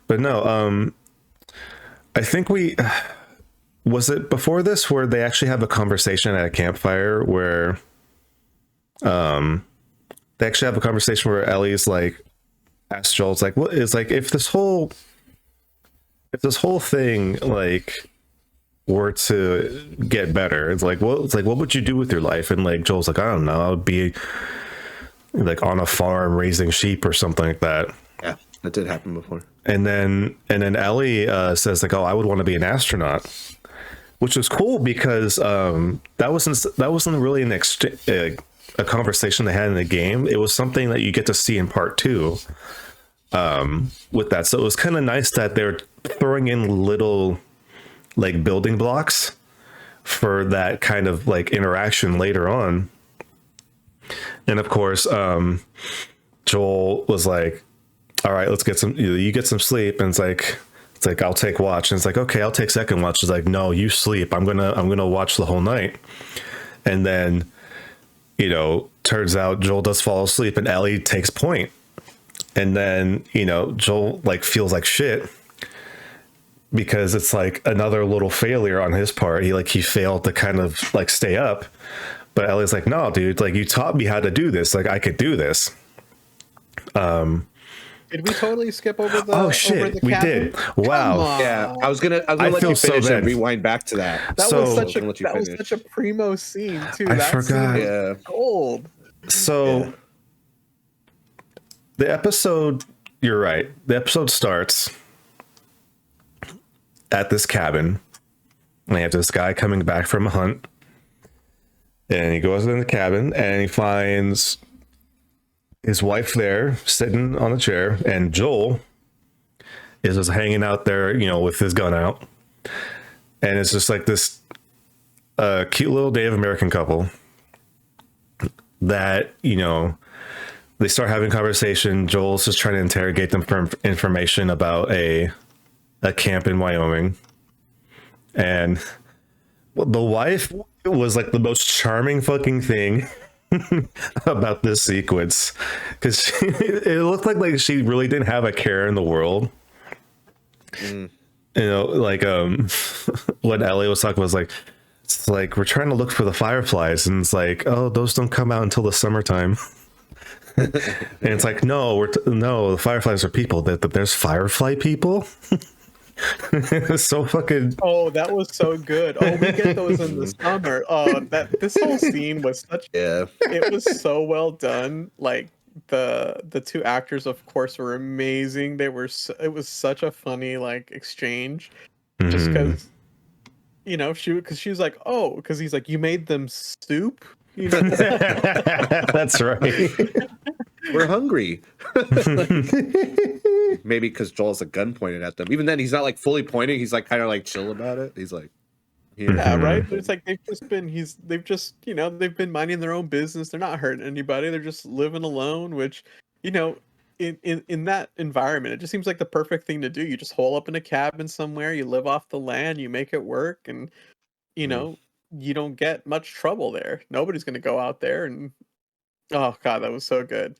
no, I think was it before this where they actually have a conversation at a campfire where they actually have a conversation where Ellie's like, asks Joel, it's like, what is like, if this whole thing like were to get better, it's like, what would you do with your life? And like Joel's like, I don't know, I would be like on a farm raising sheep or something like that. Yeah, that did happen before. And then Ellie says like, oh, I would want to be an astronaut, which was cool because that wasn't really a conversation they had in the game. It was something that you get to see in part 2 with that. So it was kind of nice that they're throwing in little like building blocks for that kind of like interaction later on. And of course, Joel was like, all right, let's get some, you get some sleep. And it's like, I'll take watch. And it's like, okay, I'll take second watch. It's like, no, you sleep. I'm gonna watch the whole night. And then, you know, turns out Joel does fall asleep and Ellie takes point. And then, you know, Joel like feels like shit because it's like another little failure on his part. He failed to kind of like stay up. But Ellie's like, no, dude, like you taught me how to do this. Like I could do this. Did we totally skip over the? Oh shit, over the we cabin? did. Wow. Yeah, I was gonna let you finish and rewind back to that. That was such a primo scene too. I forgot. Yeah, gold. So the episode, you're right. The episode starts at this cabin. And they have this guy coming back from a hunt, and he goes in the cabin and he finds his wife there sitting on the chair, and Joel is just hanging out there, you know, with his gun out. And it's just like this cute little Native American couple that, you know, they start having conversation. Joel's just trying to interrogate them for information about a camp in Wyoming. And the wife was like the most charming fucking thing about this sequence, because it looked like she really didn't have a care in the world. You know, like what Ellie was talking was like, it's like we're trying to look for the fireflies, and it's like, oh, those don't come out until the summertime. And it's like, no, no, the fireflies are people. That there's firefly people. So fucking. Oh, that was so good. Oh, we get those in the summer. Oh, this whole scene was such. Yeah. It was so well done. Like the two actors, of course, were amazing. It was such a funny like exchange, just because, you know, she was like, oh, because he's like, you made them soup. You know? That's right. We're hungry. Maybe because Joel's a gun pointed at them. Even then, he's not like fully pointing. He's like kind of like chill about it. He's like, yeah, right. But it's like they've just you know, they've been minding their own business. They're not hurting anybody. They're just living alone. Which, you know, in that environment, it just seems like the perfect thing to do. You just hole up in a cabin somewhere. You live off the land. You make it work, and you know, you don't get much trouble there. Nobody's gonna go out there and. Oh god, that was so good.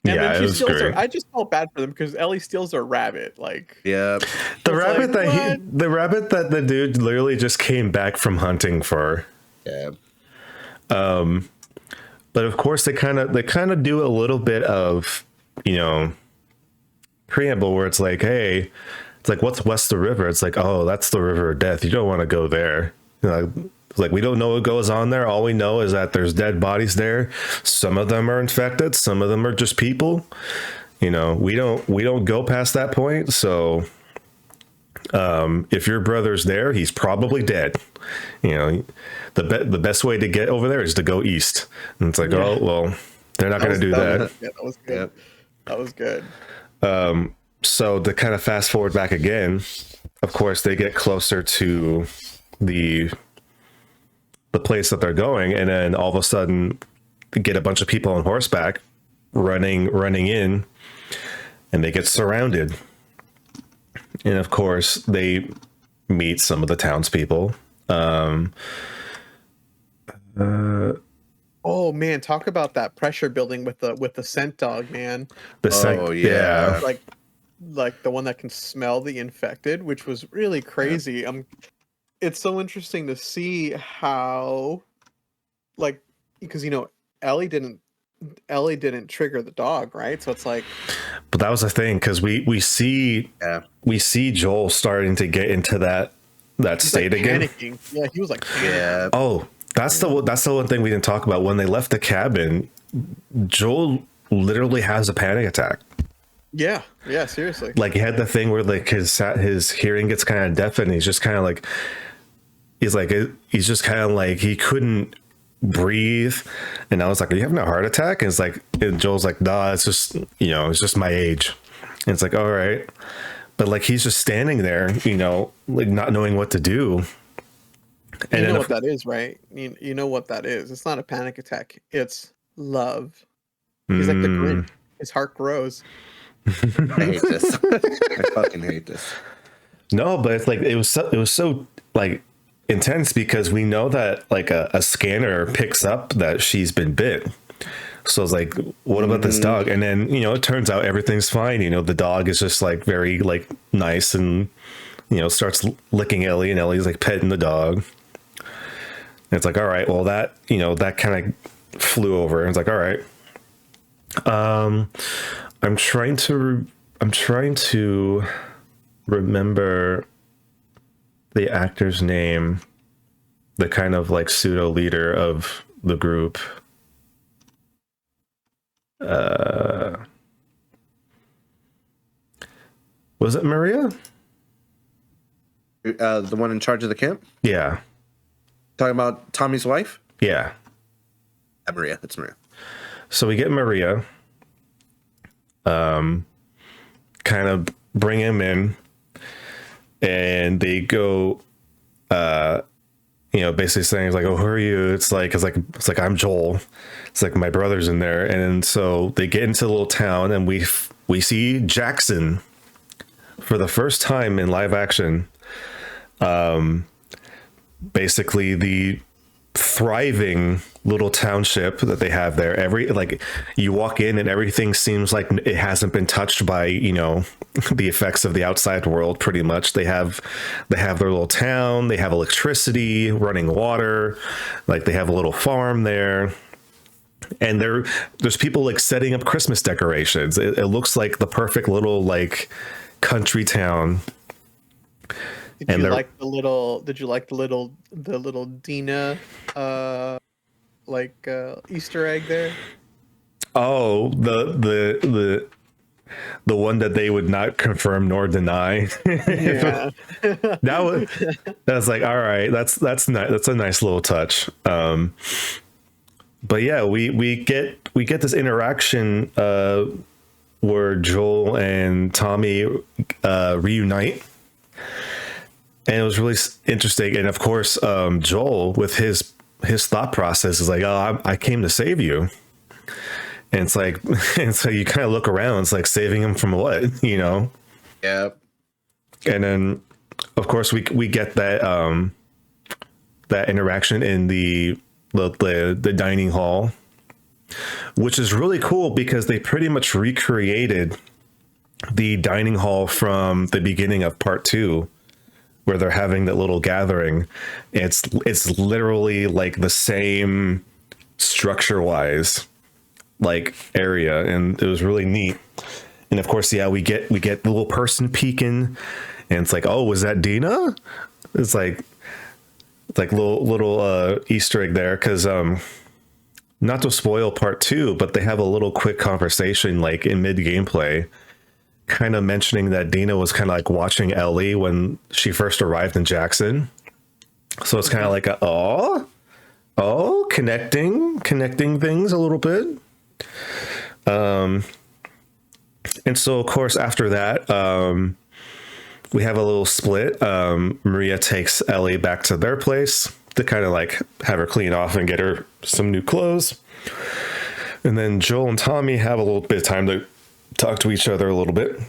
And yeah, then she steals great. her. I just felt bad for them because Ellie steals her rabbit. Like, yeah, the rabbit that the dude literally just came back from hunting for. Yeah. But of course they kind of do a little bit of, you know, preamble where it's like, hey, It's like, what's west of the river? It's like, oh, that's the river of death. You don't want to go there. You know, like, we don't know what goes on there. All we know is that there's dead bodies there. Some of them are infected. Some of them are just people. You know, we don't go past that point. So if your brother's there, he's probably dead. You know, the best way to get over there is to go east. And it's like, oh, well, they're not going to do that. Yeah, that was good. That was good. So to kind of fast forward back again, of course, they get closer to the place that they're going, and then all of a sudden get a bunch of people on horseback running in, and they get surrounded. And of course, they meet some of the townspeople. Oh man, talk about that pressure building with the scent dog, man. Yeah. Like the one that can smell the infected, which was really crazy. It's so interesting to see how, like, because Ellie didn't trigger the dog, right? So it's like, but that was the thing, because we see Joel starting to get into that state again. Panicking. Yeah, he was like, Yeah. Oh, that's the one thing we didn't talk about. When they left the cabin, Joel literally has a panic attack. Yeah, seriously. Like, he had the thing where like his hearing gets kind of deafened. He's just kind of like, he's just kind of like, he couldn't breathe. And I was like, are you having a heart attack? And Joel's like, nah, it's just, it's just my age. And it's like, all right. But like, he's just standing there, like not knowing what to do. And you know what that is, right? You know what that is. It's not a panic attack. It's love. He's like the Grinch. His heart grows. I hate this. I fucking hate this. No, but it's like, it was so like intense, because we know that like a scanner picks up that she's been bit. So it's like, what about this dog? And then, it turns out everything's fine. The dog is just like very like nice, and, starts licking Ellie, and Ellie's like petting the dog. And it's like, all right, well, that, that kind of flew over. And it's like, all right. I'm trying to remember the actor's name, the kind of like pseudo leader of the group. Was it Maria? The one in charge of the camp? Yeah. Talking about Tommy's wife? Yeah. Maria. It's Maria. So we get Maria, kind of bring him in, and they go, basically saying like, oh, who are you? It's like, I'm Joel. It's like, my brother's in there. And so they get into the little town, and we see Jackson for the first time in live action. Basically the thriving little township that they have there. You walk in and everything seems like it hasn't been touched by, the effects of the outside world. Pretty much they have their little town, they have electricity, running water, like they have a little farm there. And there's people like setting up Christmas decorations. It looks like the perfect little like country town. Did you like the little Dina Easter egg there? Oh, the one that they would not confirm nor deny. Yeah. that was like, all right, that's nice. That's a nice little touch. But yeah, we get this interaction where Joel and Tommy reunite. And it was really interesting. And of course, Joel, with his thought process, is like, oh, I came to save you. And it's like, and so you kind of look around, it's like, saving him from what, Yeah. And then, of course, we get that that interaction in the dining hall, which is really cool because they pretty much recreated the dining hall from the beginning of part 2. Where they're having that little gathering. It's literally like the same structure wise like area, and it was really neat. And of course, yeah, we get the little person peeking And it's like, oh, was that Dina? It's like little Easter egg there, because not to spoil part 2, but they have a little quick conversation like in mid gameplay, kind of mentioning that Dina was kind of like watching Ellie when she first arrived in Jackson. So it's kind of like connecting things a little bit. And so of course after that, we have a little split. Maria takes Ellie back to their place to kind of like have her clean off and get her some new clothes. And then Joel and Tommy have a little bit of time to talk to each other a little bit.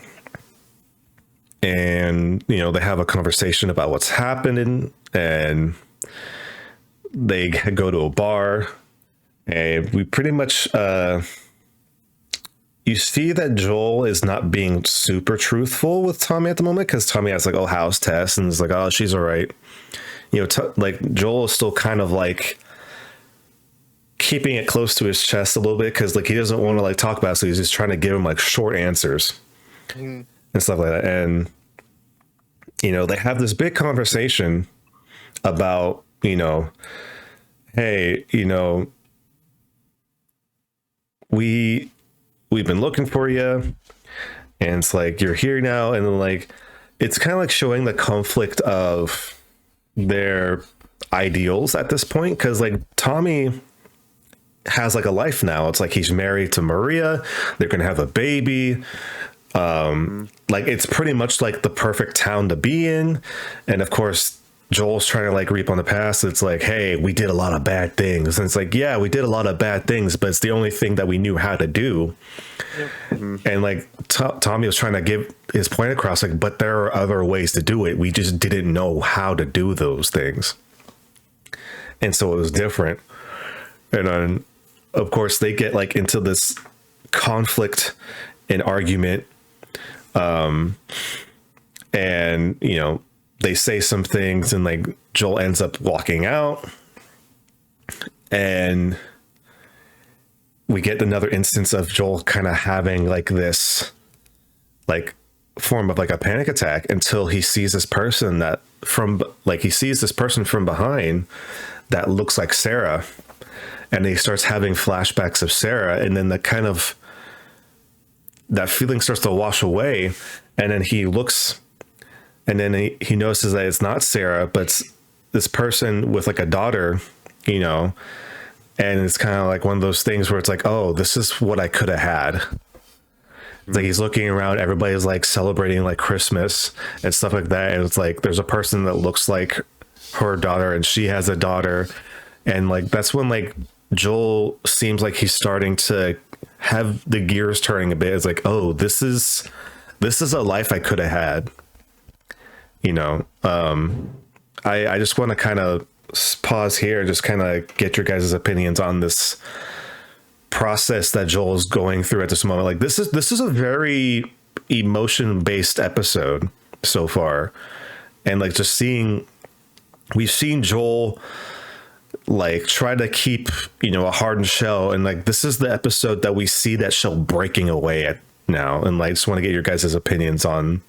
And, you know, they have a conversation about what's happening, and they go to a bar, and we pretty much, you see that Joel is not being super truthful with Tommy at the moment, because Tommy has like, oh, how's Tess? And it's like, oh, she's all right. You know, like Joel is still kind of like keeping it close to his chest a little bit, because like he doesn't want to like talk about it, so he's just trying to give him like short answers and stuff like that. And you know, they have this big conversation about, you know, hey, you know, we've been looking for you, and it's like you're here now. And then like it's kind of like showing the conflict of their ideals at this point, because like Tommy has like a life now. It's like he's married to Maria, they're gonna have a baby, like it's pretty much like the perfect town to be in. And of course Joel's trying to like reap on the past. It's like, hey, we did a lot of bad things, and it's like, yeah, we did a lot of bad things, but it's the only thing that we knew how to do. And like Tommy was trying to give his point across, like, but there are other ways to do it, we just didn't know how to do those things, and so it was different. And then of course they get like into this conflict and argument, and you know, they say some things, and like Joel ends up walking out, and we get another instance of Joel kind of having like this like form of like a panic attack, until he sees this person that from like he sees this person from behind that looks like Sarah, and he starts having flashbacks of Sarah, and then the kind of that feeling starts to wash away, and then he looks, and then he notices that it's not Sarah, but it's this person with like a daughter, you know. And it's kind of like one of those things where it's like, oh, this is what I could have had. It's like he's looking around, everybody's like celebrating like Christmas and stuff like that, and it's like there's a person that looks like her daughter, and she has a daughter, and like that's when like Joel seems like he's starting to have the gears turning a bit. It's like, oh, this is a life I could have had, you know. I just want to kind of pause here and just kind of get your guys' opinions on this process that Joel is going through at this moment. Like this is a very emotion based episode so far, and like just we've seen Joel like try to keep, you know, a hardened shell, and like this is the episode that we see that shell breaking away at now. And like just want to get your guys' opinions on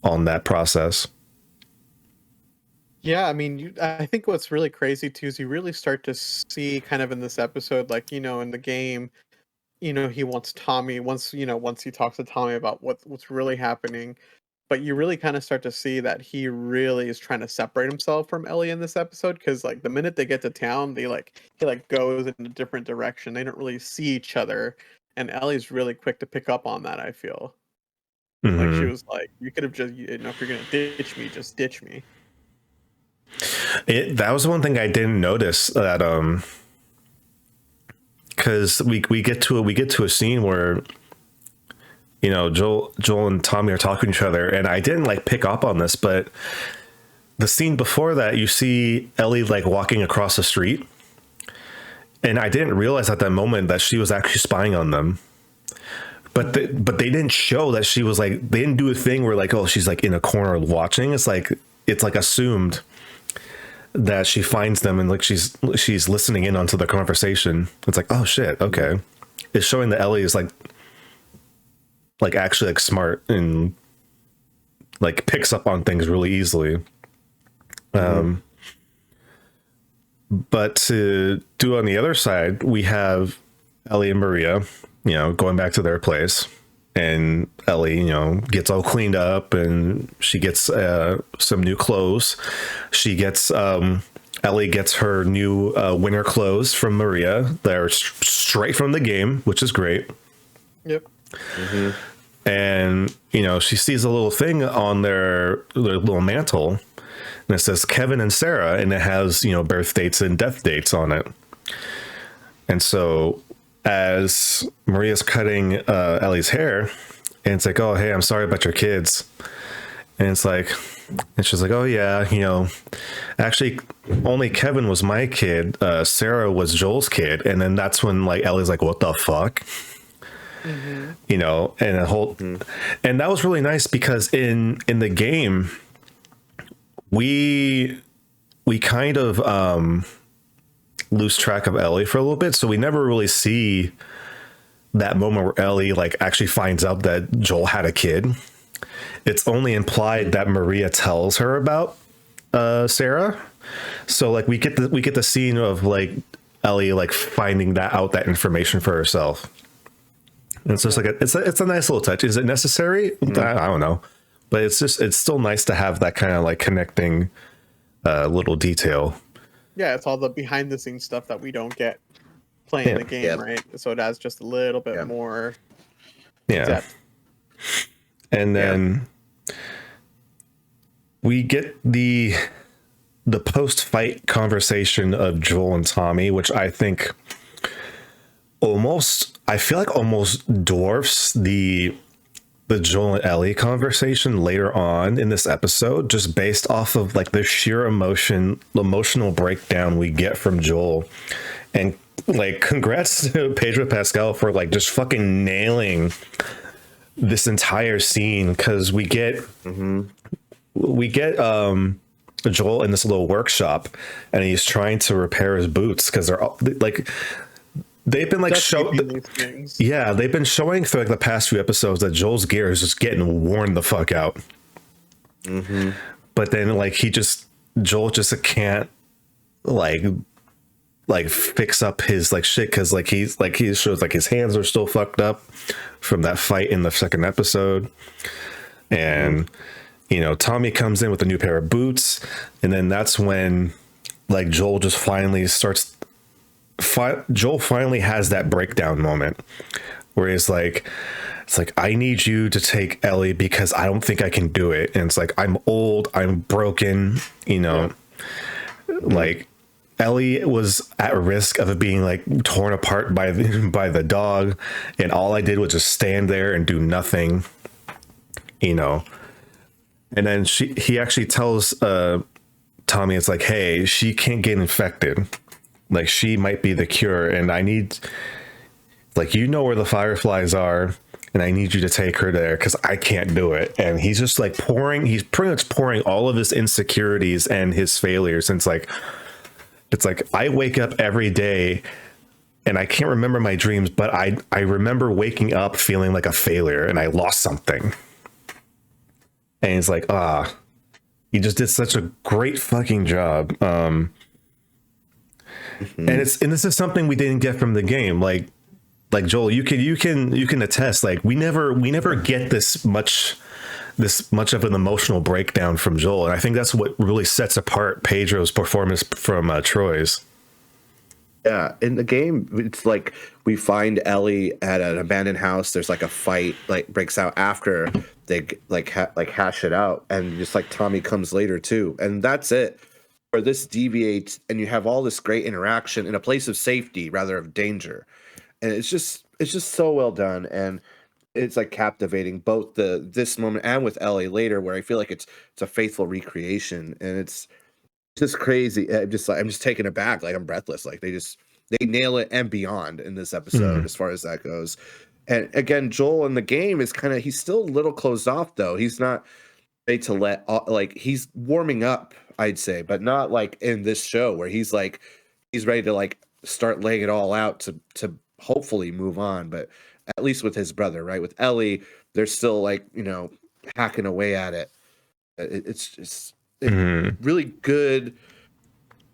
that process. Yeah, I mean, I think what's really crazy too is you really start to see kind of in this episode, like, you know, in the game, you know, he wants Tommy once he talks to Tommy about what's really happening, but you really kind of start to see that he really is trying to separate himself from Ellie in this episode, because like the minute they get to town, he goes in a different direction. They don't really see each other, and Ellie's really quick to pick up on that. I feel like she was like, you could have just, you know, if you're gonna ditch me, just ditch me. That was one thing I didn't notice, that because we get to a scene where, you know, Joel and Tommy are talking to each other, and I didn't like pick up on this, but the scene before that, you see Ellie like walking across the street, and I didn't realize at that moment that she was actually spying on them. But they didn't show that she was like, they didn't do a thing where like, oh, she's like in a corner watching. It's like assumed that she finds them, and like she's listening in onto the conversation. It's like, oh shit, okay. It's showing that Ellie is like actually like smart and like picks up on things really easily. But to do on the other side, we have Ellie and Maria, going back to their place. And Ellie, gets all cleaned up and she gets some new clothes. Ellie gets her new winter clothes from Maria. They're straight from the game, which is great. Yep. And, she sees a little thing on their little mantle. And it says Kevin and Sarah, and it has, birth dates and death dates on it. And so as Maria's cutting Ellie's hair, and it's like, oh, hey, I'm sorry about your kids. And it's like, and she's like, oh, yeah, actually, only Kevin was my kid. Sarah was Joel's kid. And then that's when, like, Ellie's like, what the fuck? And a whole, and that was really nice because in the game, we kind of lose track of Ellie for a little bit, so we never really see that moment where Ellie like actually finds out that Joel had a kid. It's only implied that Maria tells her about Sarah. So like we get the scene of like Ellie like finding that information for herself. And it's just like it's a nice little touch. Is it necessary? I don't know. But it's still nice to have that kind of like connecting little detail. Yeah, it's all the behind the scenes stuff that we don't get playing the game, right? So it adds just a little bit more depth. And then we get the post-fight conversation of Joel and Tommy, which I think almost dwarfs the Joel and Ellie conversation later on in this episode, just based off of like the sheer emotional breakdown we get from Joel. And like, congrats to Pedro Pascal for like just fucking nailing this entire scene, because we get Joel in this little workshop and he's trying to repair his boots because they're all, like, they've been like they've been showing for like the past few episodes that Joel's gear is just getting worn the fuck out. But then like Joel just can't like fix up his like shit because like he shows like his hands are still fucked up from that fight in the second episode. And Tommy comes in with a new pair of boots, and then that's when like Joel finally has that breakdown moment where he's like, it's like, I need you to take Ellie because I don't think I can do it. And it's like, I'm old, I'm broken, like Ellie was at risk of it being like torn apart by the dog, and all I did was just stand there and do nothing, and then he actually tells Tommy, it's like, hey, she can't get infected. Like, she might be the cure, and I need, like, where the fireflies are, and I need you to take her there because I can't do it. And he's just like he's pretty much pouring all of his insecurities and his failures. And it's like I wake up every day and I can't remember my dreams, but I remember waking up feeling like a failure and I lost something. And he's like, you just did such a great fucking job. And this is something we didn't get from the game. Like Joel, you can attest. Like we never get this much of an emotional breakdown from Joel, and I think that's what really sets apart Pedro's performance from Troy's. Yeah, in the game, it's like we find Ellie at an abandoned house. There's like a fight like breaks out after they hash it out, and just like Tommy comes later too, and that's it. Or this deviates, and you have all this great interaction in a place of safety rather of danger, and it's just so well done, and it's like captivating both this moment and with Ellie later, where I feel like it's a faithful recreation, and it's just crazy. I'm just taken aback, like I'm breathless. Like they nail it and beyond in this episode as far as that goes. And again, Joel in the game is he's still a little closed off though. He's not ready to like he's warming up, I'd say, but not like in this show where he's ready to like start laying it all out to hopefully move on. But at least with his brother, right? With Ellie, they're still like, hacking away at it. It's just really good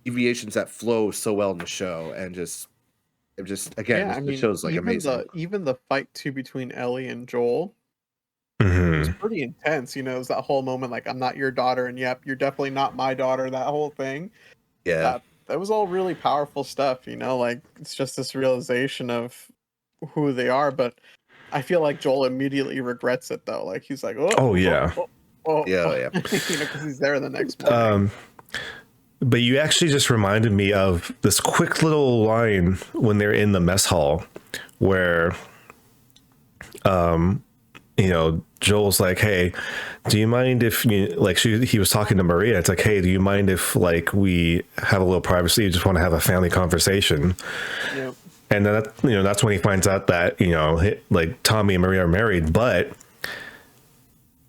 deviations that flow so well in the show, and just again, Yeah, I the mean, show's like amazing. even the fight too between Ellie and Joel was Mhm. pretty intense. It was that whole moment, like, I'm not your daughter, and yep, you're definitely not my daughter. That whole thing. Yeah, That was all really powerful stuff. Like it's just this realization of who they are. But I feel like Joel immediately regrets it though. Like he's like, oh, Oh oh, yeah. oh, oh, yeah, oh. yeah. Because he's there the next morning. But you actually just reminded me of this quick little line when they're in the mess hall where Joel's like, hey, do you mind if you like he was talking to Maria, it's like, hey, do you mind if like we have a little privacy, you just want to have a family conversation? Yep. And then that's when he finds out that like Tommy and Maria are married. But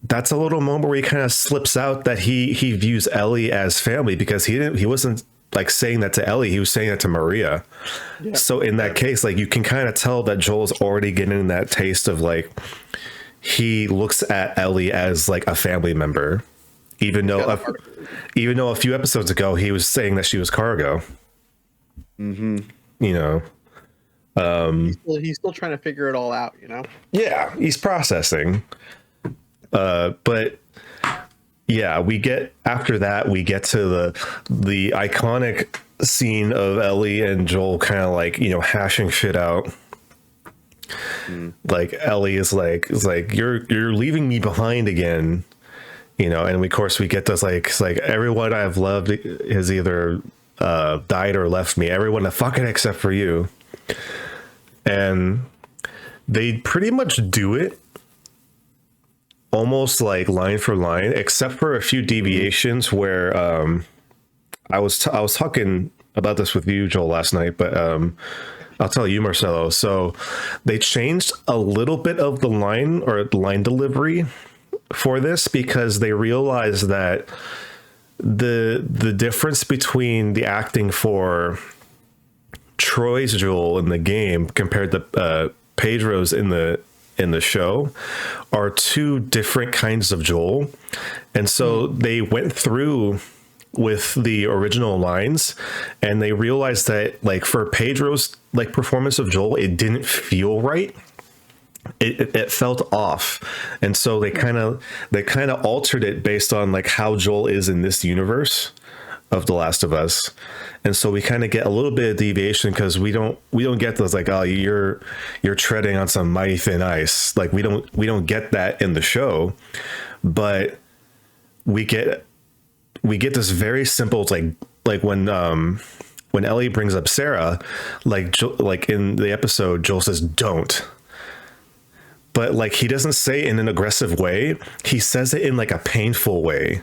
that's a little moment where he kind of slips out that he views Ellie as family, because he wasn't like saying that to Ellie, he was saying that to Maria. Yep. So in that case, like you can kind of tell that Joel's already getting that taste of like he looks at Ellie as like a family member, even though a few episodes ago he was saying that she was cargo. He's still trying to figure it all out. Yeah, he's processing. But yeah, we get to the iconic scene of Ellie and Joel kind of like, hashing shit out. Like Ellie is like you're leaving me behind again, and of course we get this like, it's like everyone I've loved has either died or left me, everyone fucking except for you. And they pretty much do it almost like line for line, except for a few deviations where I was talking about this with you, Joel, last night, but I'll tell you, Marcelo. So they changed a little bit of the line or line delivery for this, because they realized that the difference between the acting for Troy's Joel in the game compared to Pedro's in the show are two different kinds of Joel. And so they went through with the original lines and they realized that like for Pedro's like performance of Joel, it didn't feel right. It felt off. And so they kind of altered it based on like how Joel is in this universe of The Last of Us. And so we kind of get a little bit of deviation, because we don't get those like, oh, you're treading on some mighty thin ice. Like we don't get that in the show, but we get this very simple, it's like when Ellie brings up Sarah, like in the episode, Joel says, don't. But like he doesn't say it in an aggressive way. He says it in like a painful way.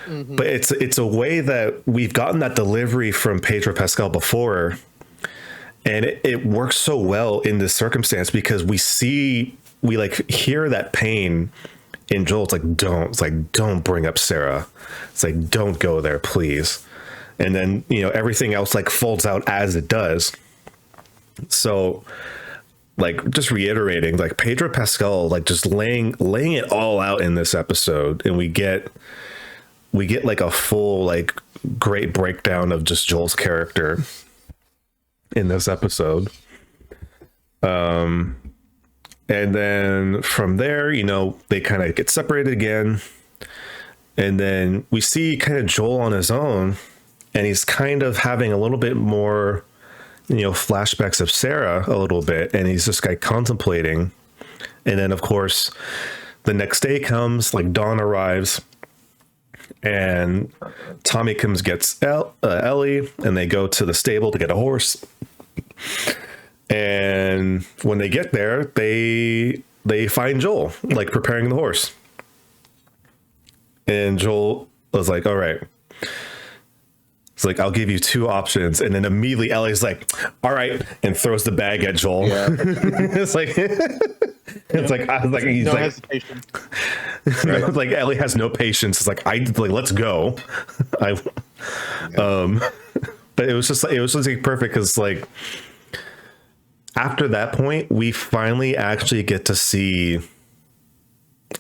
But it's a way that we've gotten that delivery from Pedro Pascal before. And it works so well in this circumstance, because we like hear that pain in Joel. It's like, don't bring up Sarah. It's like, don't go there, please. And then, everything else like folds out as it does. So like just reiterating, like Pedro Pascal, like just laying it all out in this episode. And we get like a full, like great breakdown of just Joel's character in this episode. And then from there, they kind of get separated again. And then we see kind of Joel on his own, and he's kind of having a little bit more, flashbacks of Sarah a little bit. And he's just like contemplating. And then of course the next day comes, like dawn arrives, and Tommy gets Ellie, and they go to the stable to get a horse. And when they get there, they find Joel like preparing the horse. And Joel was like, all right. It's like, I'll give you two options. And then immediately Ellie's like, all right, and throws the bag at Joel. Yeah. It's like, I was like, he's no like, hesitation. Right. Like Ellie has no patience. It's like, let's go. But it was just like perfect, because like after that point, we finally actually get to see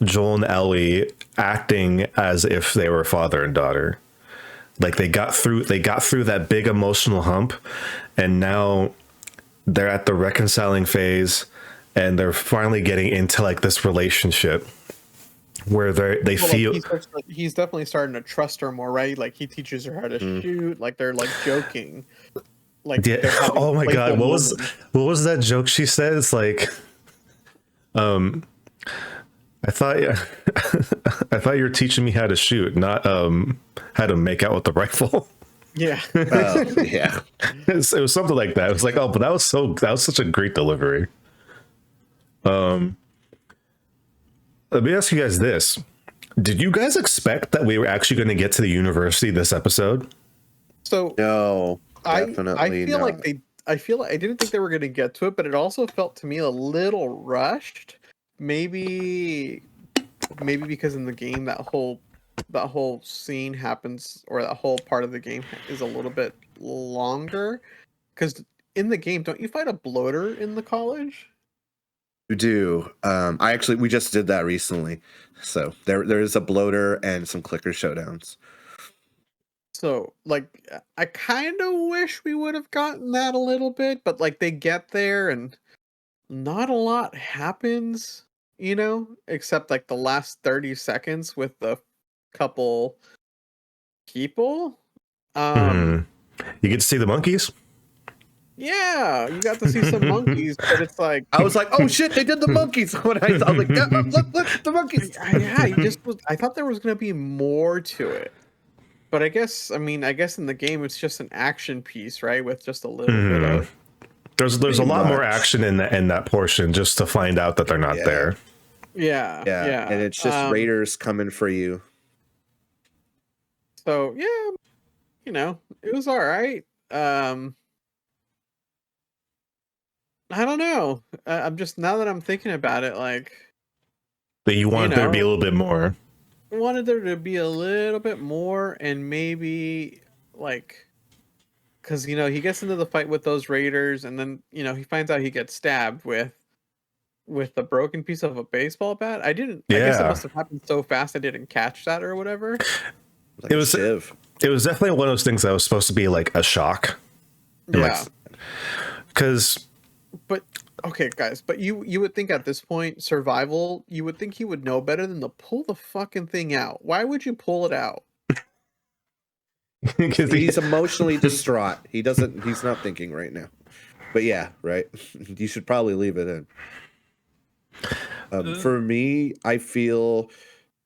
Joel and Ellie acting as if they were father and daughter. Like they got through that big emotional hump, and now they're at the reconciling phase, and they're finally getting into like this relationship where they Well, feel he's definitely starting to trust her more, right? Like he teaches her how to shoot. Like they're like joking. Like yeah. they're having Oh my playful god, moments. what was that joke she said? It's like, I thought I thought you were teaching me how to shoot, not how to make out with the rifle. Yeah. Oh, yeah. It was something like that. It was like, oh, but that was such a great delivery. Let me ask you guys this. Did you guys expect that we were actually going to get to the university this episode? So No, I definitely feel not. like I didn't think they were going to get to it, but it also felt to me a little rushed. Maybe because in the game that whole scene happens, or that whole part of the game is a little bit longer. Because in the game, don't you fight a bloater in the college? You do. We just did that recently. So there is a bloater and some clicker showdowns. So, like, I kind of wish we would have gotten that a little bit, but like they get there and not a lot happens, except like the last 30 seconds with the couple people. You get to see the monkeys. Yeah, you got to see some monkeys, but it's like I was like, oh shit, they did the monkeys. When I was like, yeah, look, the monkeys. I thought there was gonna be more to it. But I guess in the game it's just an action piece, right? With just a little bit of There's a lot more much. action in that portion just to find out that they're not there. yeah. And it's just raiders coming for you. So yeah, it was all right. I don't know. I'm just, now that I'm thinking about it, like, That you want there to be a little bit more. I wanted there to be a little bit more, and maybe like, because he gets into the fight with those raiders, and then he finds out he gets stabbed with the broken piece of a baseball bat. I didn't. I guess it Yeah. must have happened so fast I didn't catch that or whatever. Like It was Shiv. it was definitely one of those things that was supposed to be like a shock. Yeah. Because But okay, guys, but you would think at this point, survival, you would think he would know better than to pull the fucking thing out. Why would you pull it out? He's emotionally distraught. He's not thinking right now. But yeah, right. You should probably leave it in. For me, I feel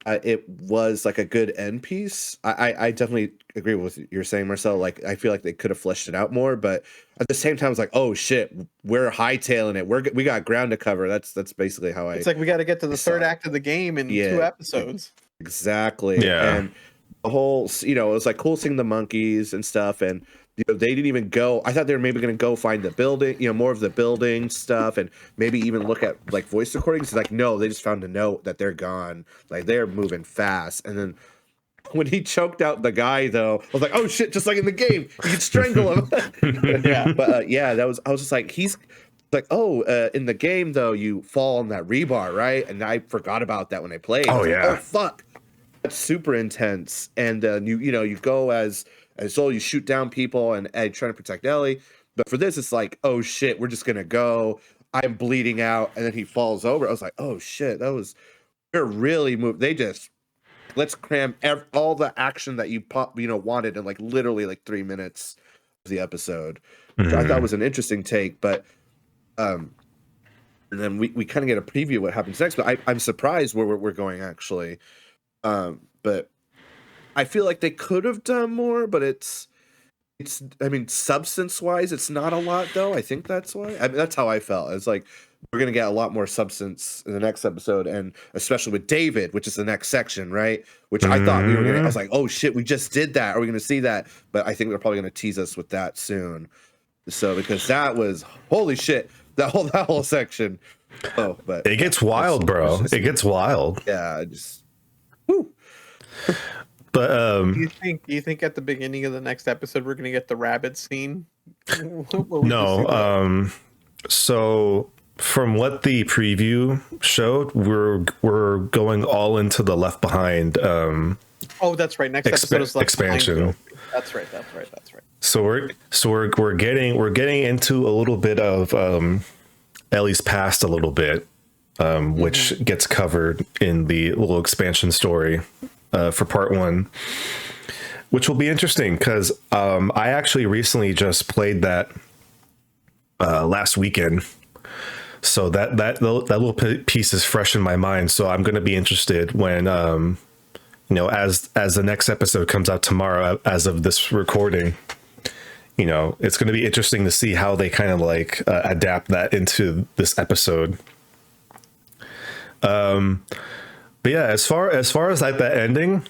it was like a good end piece. I definitely agree with what you're saying, Marcel. Like, I feel like they could have fleshed it out more, but at the same time, it's like, oh shit, we're hightailing it. We got ground to cover. That's basically how It's like we got to get to the third act of the game in 2 episodes. Exactly. Yeah. And the whole, it was like cool seeing the monkeys and stuff. And, they didn't even go. I thought they were maybe going to go find the building, more of the building stuff, and maybe even look at like voice recordings. It's like, no, they just found a note that they're gone. Like, they're moving fast. And then when he choked out the guy, though, I was like, oh shit, just like in the game, you can strangle him. Yeah. But I was just like, he's like, oh, in the game, though, you fall on that rebar, right? And I forgot about that when I played. Oh, I was yeah. like, oh, fuck. That's super intense. And you go as Soul, you shoot down people and trying to protect Ellie. But for this, it's like, oh shit, we're just gonna go. I'm bleeding out, and then he falls over. I was like, oh shit, they're really moved. They just let's cram all the action that you wanted in like literally like 3 minutes of the episode. Which I thought was an interesting take, but and then we kind of get a preview of what happens next. But I'm surprised where we're going actually. But I feel like they could have done more, but it's substance wise, it's not a lot though. I think that's why. That's how I felt. It's like we're gonna get a lot more substance in the next episode, and especially with David, which is the next section, right? Which I thought we were gonna. I was like, oh shit, we just did that. Are we gonna see that? But I think they're probably gonna tease us with that soon. So because that was holy shit, that whole section. Oh, but it gets wild, bro. It gets wild. Yeah, just. Whew. But Do you think at the beginning of the next episode we're gonna get the rabbit scene? no. So from what the preview showed, we're going all into the Left Behind. Oh, that's right. Next episode is Left Behind expansion. Trophy. That's right. So we're getting into a little bit of Ellie's past a little bit, which gets covered in the little expansion story for part 1, which will be interesting because I actually recently just played that last weekend. So that little piece is fresh in my mind. So I'm going to be interested when, as the next episode comes out tomorrow, as of this recording, it's going to be interesting to see how they kind of like adapt that into this episode. But yeah, as far as like that ending,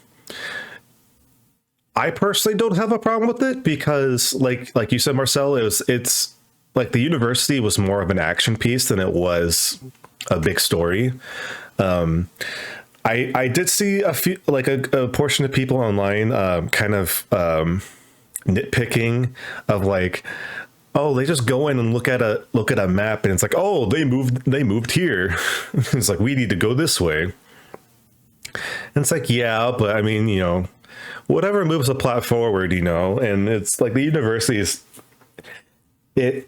I personally don't have a problem with it because like you said, Marcelo, it's like the university was more of an action piece than it was a big story. I did see a few, like a portion of people online kind of nitpicking of like, oh, they just go in and look at a map and it's like, oh, they moved here. It's like, we need to go this way. And it's like, yeah, but I mean, whatever moves the plot forward, and it's like the university is it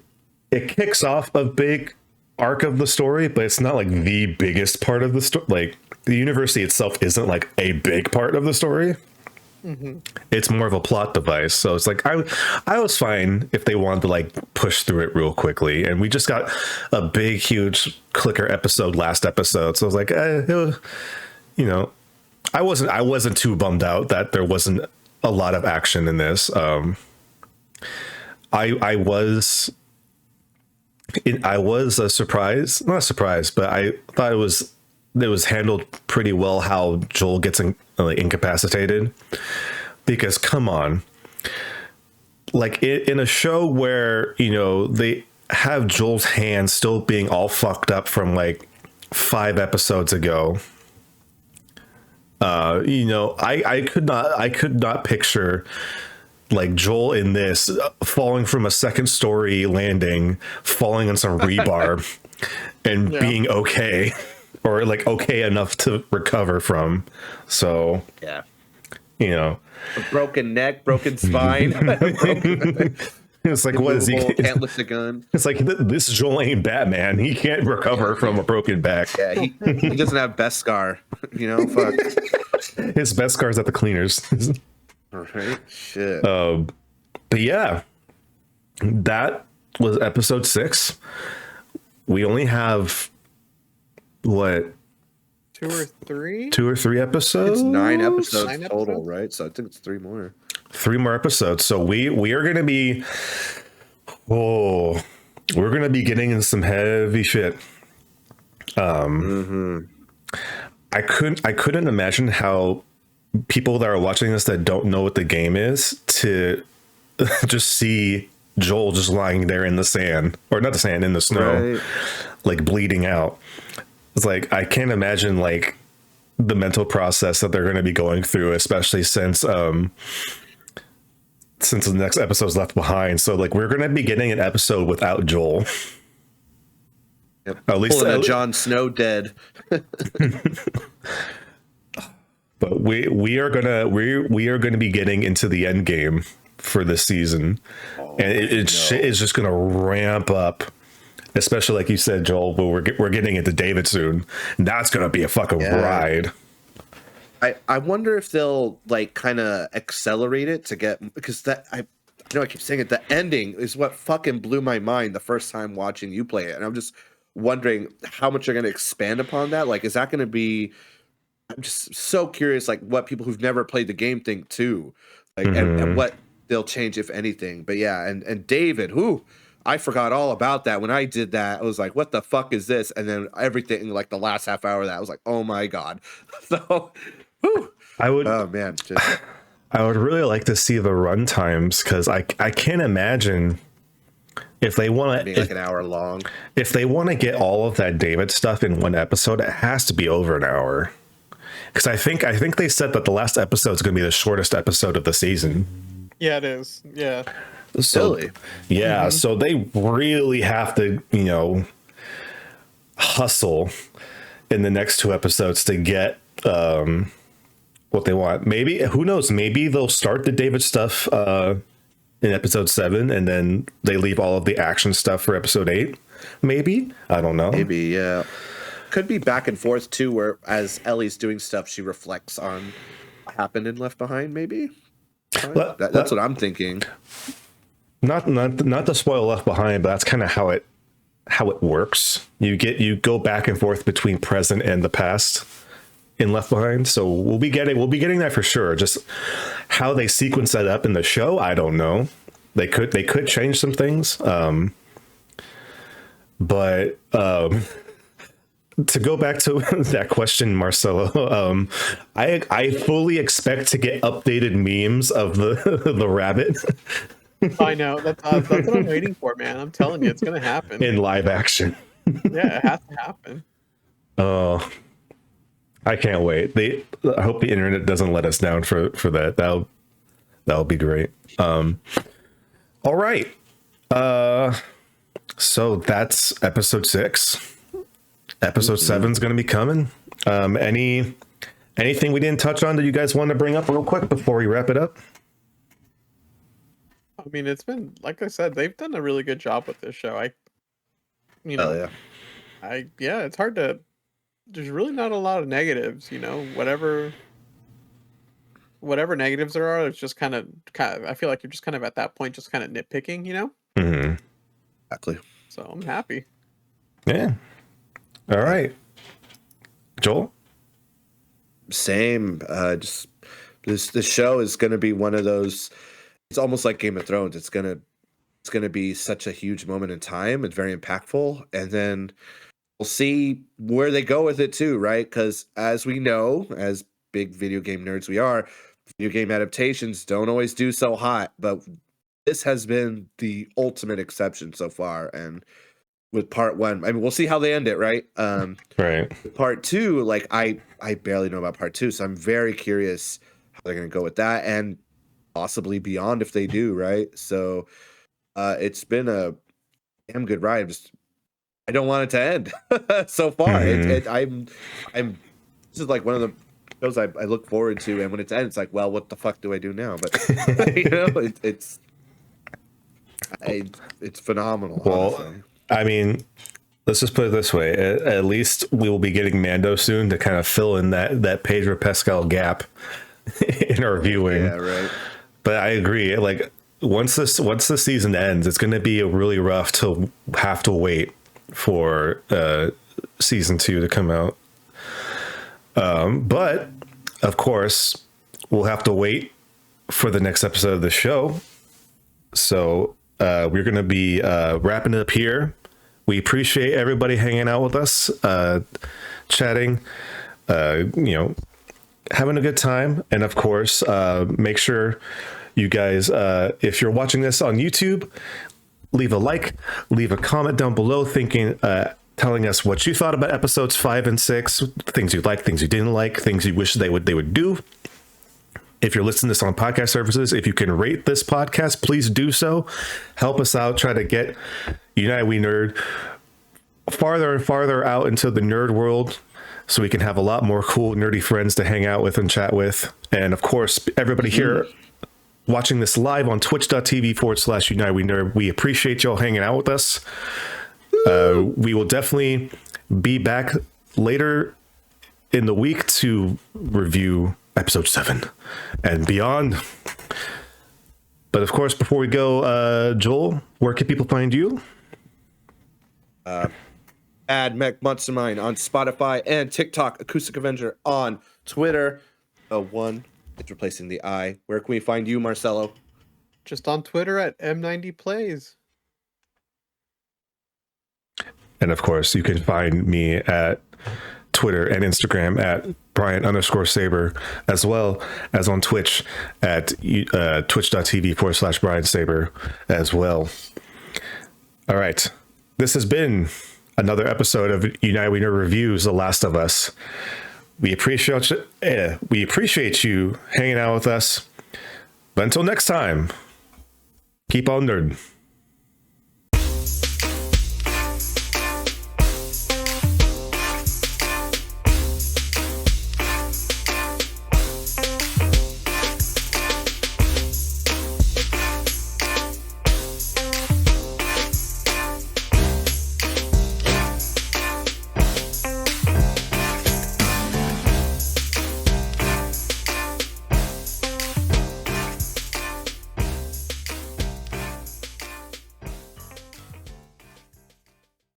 kicks off a big arc of the story, but it's not like the biggest part of the story. Like the university itself isn't like a big part of the story. It's more of a plot device. So it's like I was fine if they wanted to like push through it real quickly. And we just got a big, huge clicker episode last episode. So I was like, I wasn't too bummed out that there wasn't a lot of action in this. I was a surprise, not a surprise, but I thought it was handled pretty well how Joel gets incapacitated, because come on, like in a show where they have Joel's hand still being all fucked up from like 5 episodes ago. I could not picture like Joel in this falling from a second story landing, falling on some rebar and being okay, or like okay enough to recover from. So yeah, a broken neck, broken spine. It's like, what is he? Can't lift a gun. It's like, this Joel ain't Batman. He can't recover from a broken back. Yeah, he doesn't have Beskar. Fuck. His Beskar's at the cleaners. Right? Shit. But yeah, that was episode 6. We only have what? 2 or 3? 2 or 3 episodes? It's 9 episodes 9 total, episodes? right? So I think it's 3 more. 3 more episodes. So we are going to be, we're going to be getting into some heavy shit. I couldn't imagine how people that are watching this that don't know what the game is to just see Joel just lying there in the sand, or not the sand, in the snow, like bleeding out. It's like, I can't imagine like the mental process that they're going to be going through, especially since the next episode's Left Behind. So like, we're going to be getting an episode without Joel. Yep. At least Pulling a Jon Snow dead. But we are gonna be getting into the end game for this season, and shit is just gonna ramp up. Especially like you said, Joel, but we're getting into David soon. And that's gonna be a fucking ride. I wonder if they'll like kind of accelerate it to get, because I keep saying it. The ending is what fucking blew my mind the first time watching you play it, and I'm just wondering how much they're gonna expand upon that. Like, is that gonna be? I'm just so curious, like what people who've never played the game think too, like and what they'll change if anything. But yeah, and David, who I forgot all about that when I did that. I was like, what the fuck is this? And then everything, like the last half hour of that, I was like, oh my god. So, I would. Oh man, I would really like to see the run times, because I can't imagine if they want to like an hour long. If they want to get all of that David stuff in one episode, it has to be over an hour. Because I think they said that the last episode is going to be the shortest episode of the season. Yeah, it is. Yeah. So, yeah, so they really have to, hustle in the next 2 episodes to get what they want. Maybe, who knows, maybe they'll start the David stuff in episode 7 and then they leave all of the action stuff for episode 8. Maybe, I don't know. Maybe, yeah. Could be back and forth too, where as Ellie's doing stuff, she reflects on what happened in Left Behind. Maybe that's what I'm thinking. Not to spoil Left Behind, but that's kind of how it works. You go back and forth between present and the past in Left Behind. So we'll be getting that for sure. Just how they sequence that up in the show, I don't know. They could change some things. But to go back to that question, Marcelo, I fully expect to get updated memes of the rabbit. I know. That's what I'm waiting for, man. I'm telling you, it's gonna happen in live action. Yeah, it has to happen. Oh, I can't wait. I hope the internet doesn't let us down for that. That'll be great. All right. So that's episode 6. Episode 7 is going to be coming. Anything we didn't touch on that you guys want to bring up real quick before we wrap it up? I mean, it's been, like I said, they've done a really good job with this show. Yeah. It's hard to. There's really not a lot of negatives, whatever negatives there are, it's just kind of, I feel like you're just kind of at that point, just kind of nitpicking, Mm-hmm. Exactly. So I'm happy. Yeah. All right. Joel? Same. Just this show is going to be one of those. It's almost like Game of Thrones. It's gonna be such a huge moment in time. It's very impactful, and then we'll see where they go with it too, right? Because as we know, as big video game nerds we are, video game adaptations don't always do so hot. But this has been the ultimate exception so far, and with part 1, I mean, we'll see how they end it, right? Right. Part 2, like I barely know about part 2, so I'm very curious how they're going to go with that, and possibly beyond if they do, right? So it's been a damn good ride. I don't want it to end so far. I'm this is like one of the shows I look forward to, and when it's ends, it's like, well, what the fuck do I do now? But it's phenomenal. Well, honestly. I mean, let's just put it this way: at least we will be getting Mando soon to kind of fill in that Pedro Pascal gap in our viewing. Yeah, right. But I agree. Like once the season ends, it's going to be really rough to have to wait for season 2 to come out. But of course, we'll have to wait for the next episode of the show. So we're going to be wrapping it up here. We appreciate everybody hanging out with us, chatting, having a good time. And of course, make sure you guys, if you're watching this on YouTube, leave a like, leave a comment down below telling us what you thought about episodes 5 and 6, things you liked, things you didn't like, things you wish they would do. If you're listening to this on podcast services, if you can rate this podcast, please do so. Help us out. Try to get United We Nerd farther and farther out into the nerd world so we can have a lot more cool, nerdy friends to hang out with and chat with. And of course, everybody here watching this live on twitch.tv/United We Nerd, we appreciate y'all hanging out with us. We will definitely be back later in the week to review episode 7 and beyond. But of course, before we go, Joel, where can people find you? Add Mech Monstermind on Spotify and TikTok, Acoustic Avenger on Twitter. A 1, it's replacing the I. Where can we find you, Marcelo? Just on Twitter at M90Plays. And of course, you can find me at Twitter and Instagram at Brian_Saber, as well as on Twitch at twitch.tv/Brian Saber as well. All right. This has been another episode of United We Nerd Reviews The Last of Us. We appreciate you hanging out with us. But until next time, keep on nerding.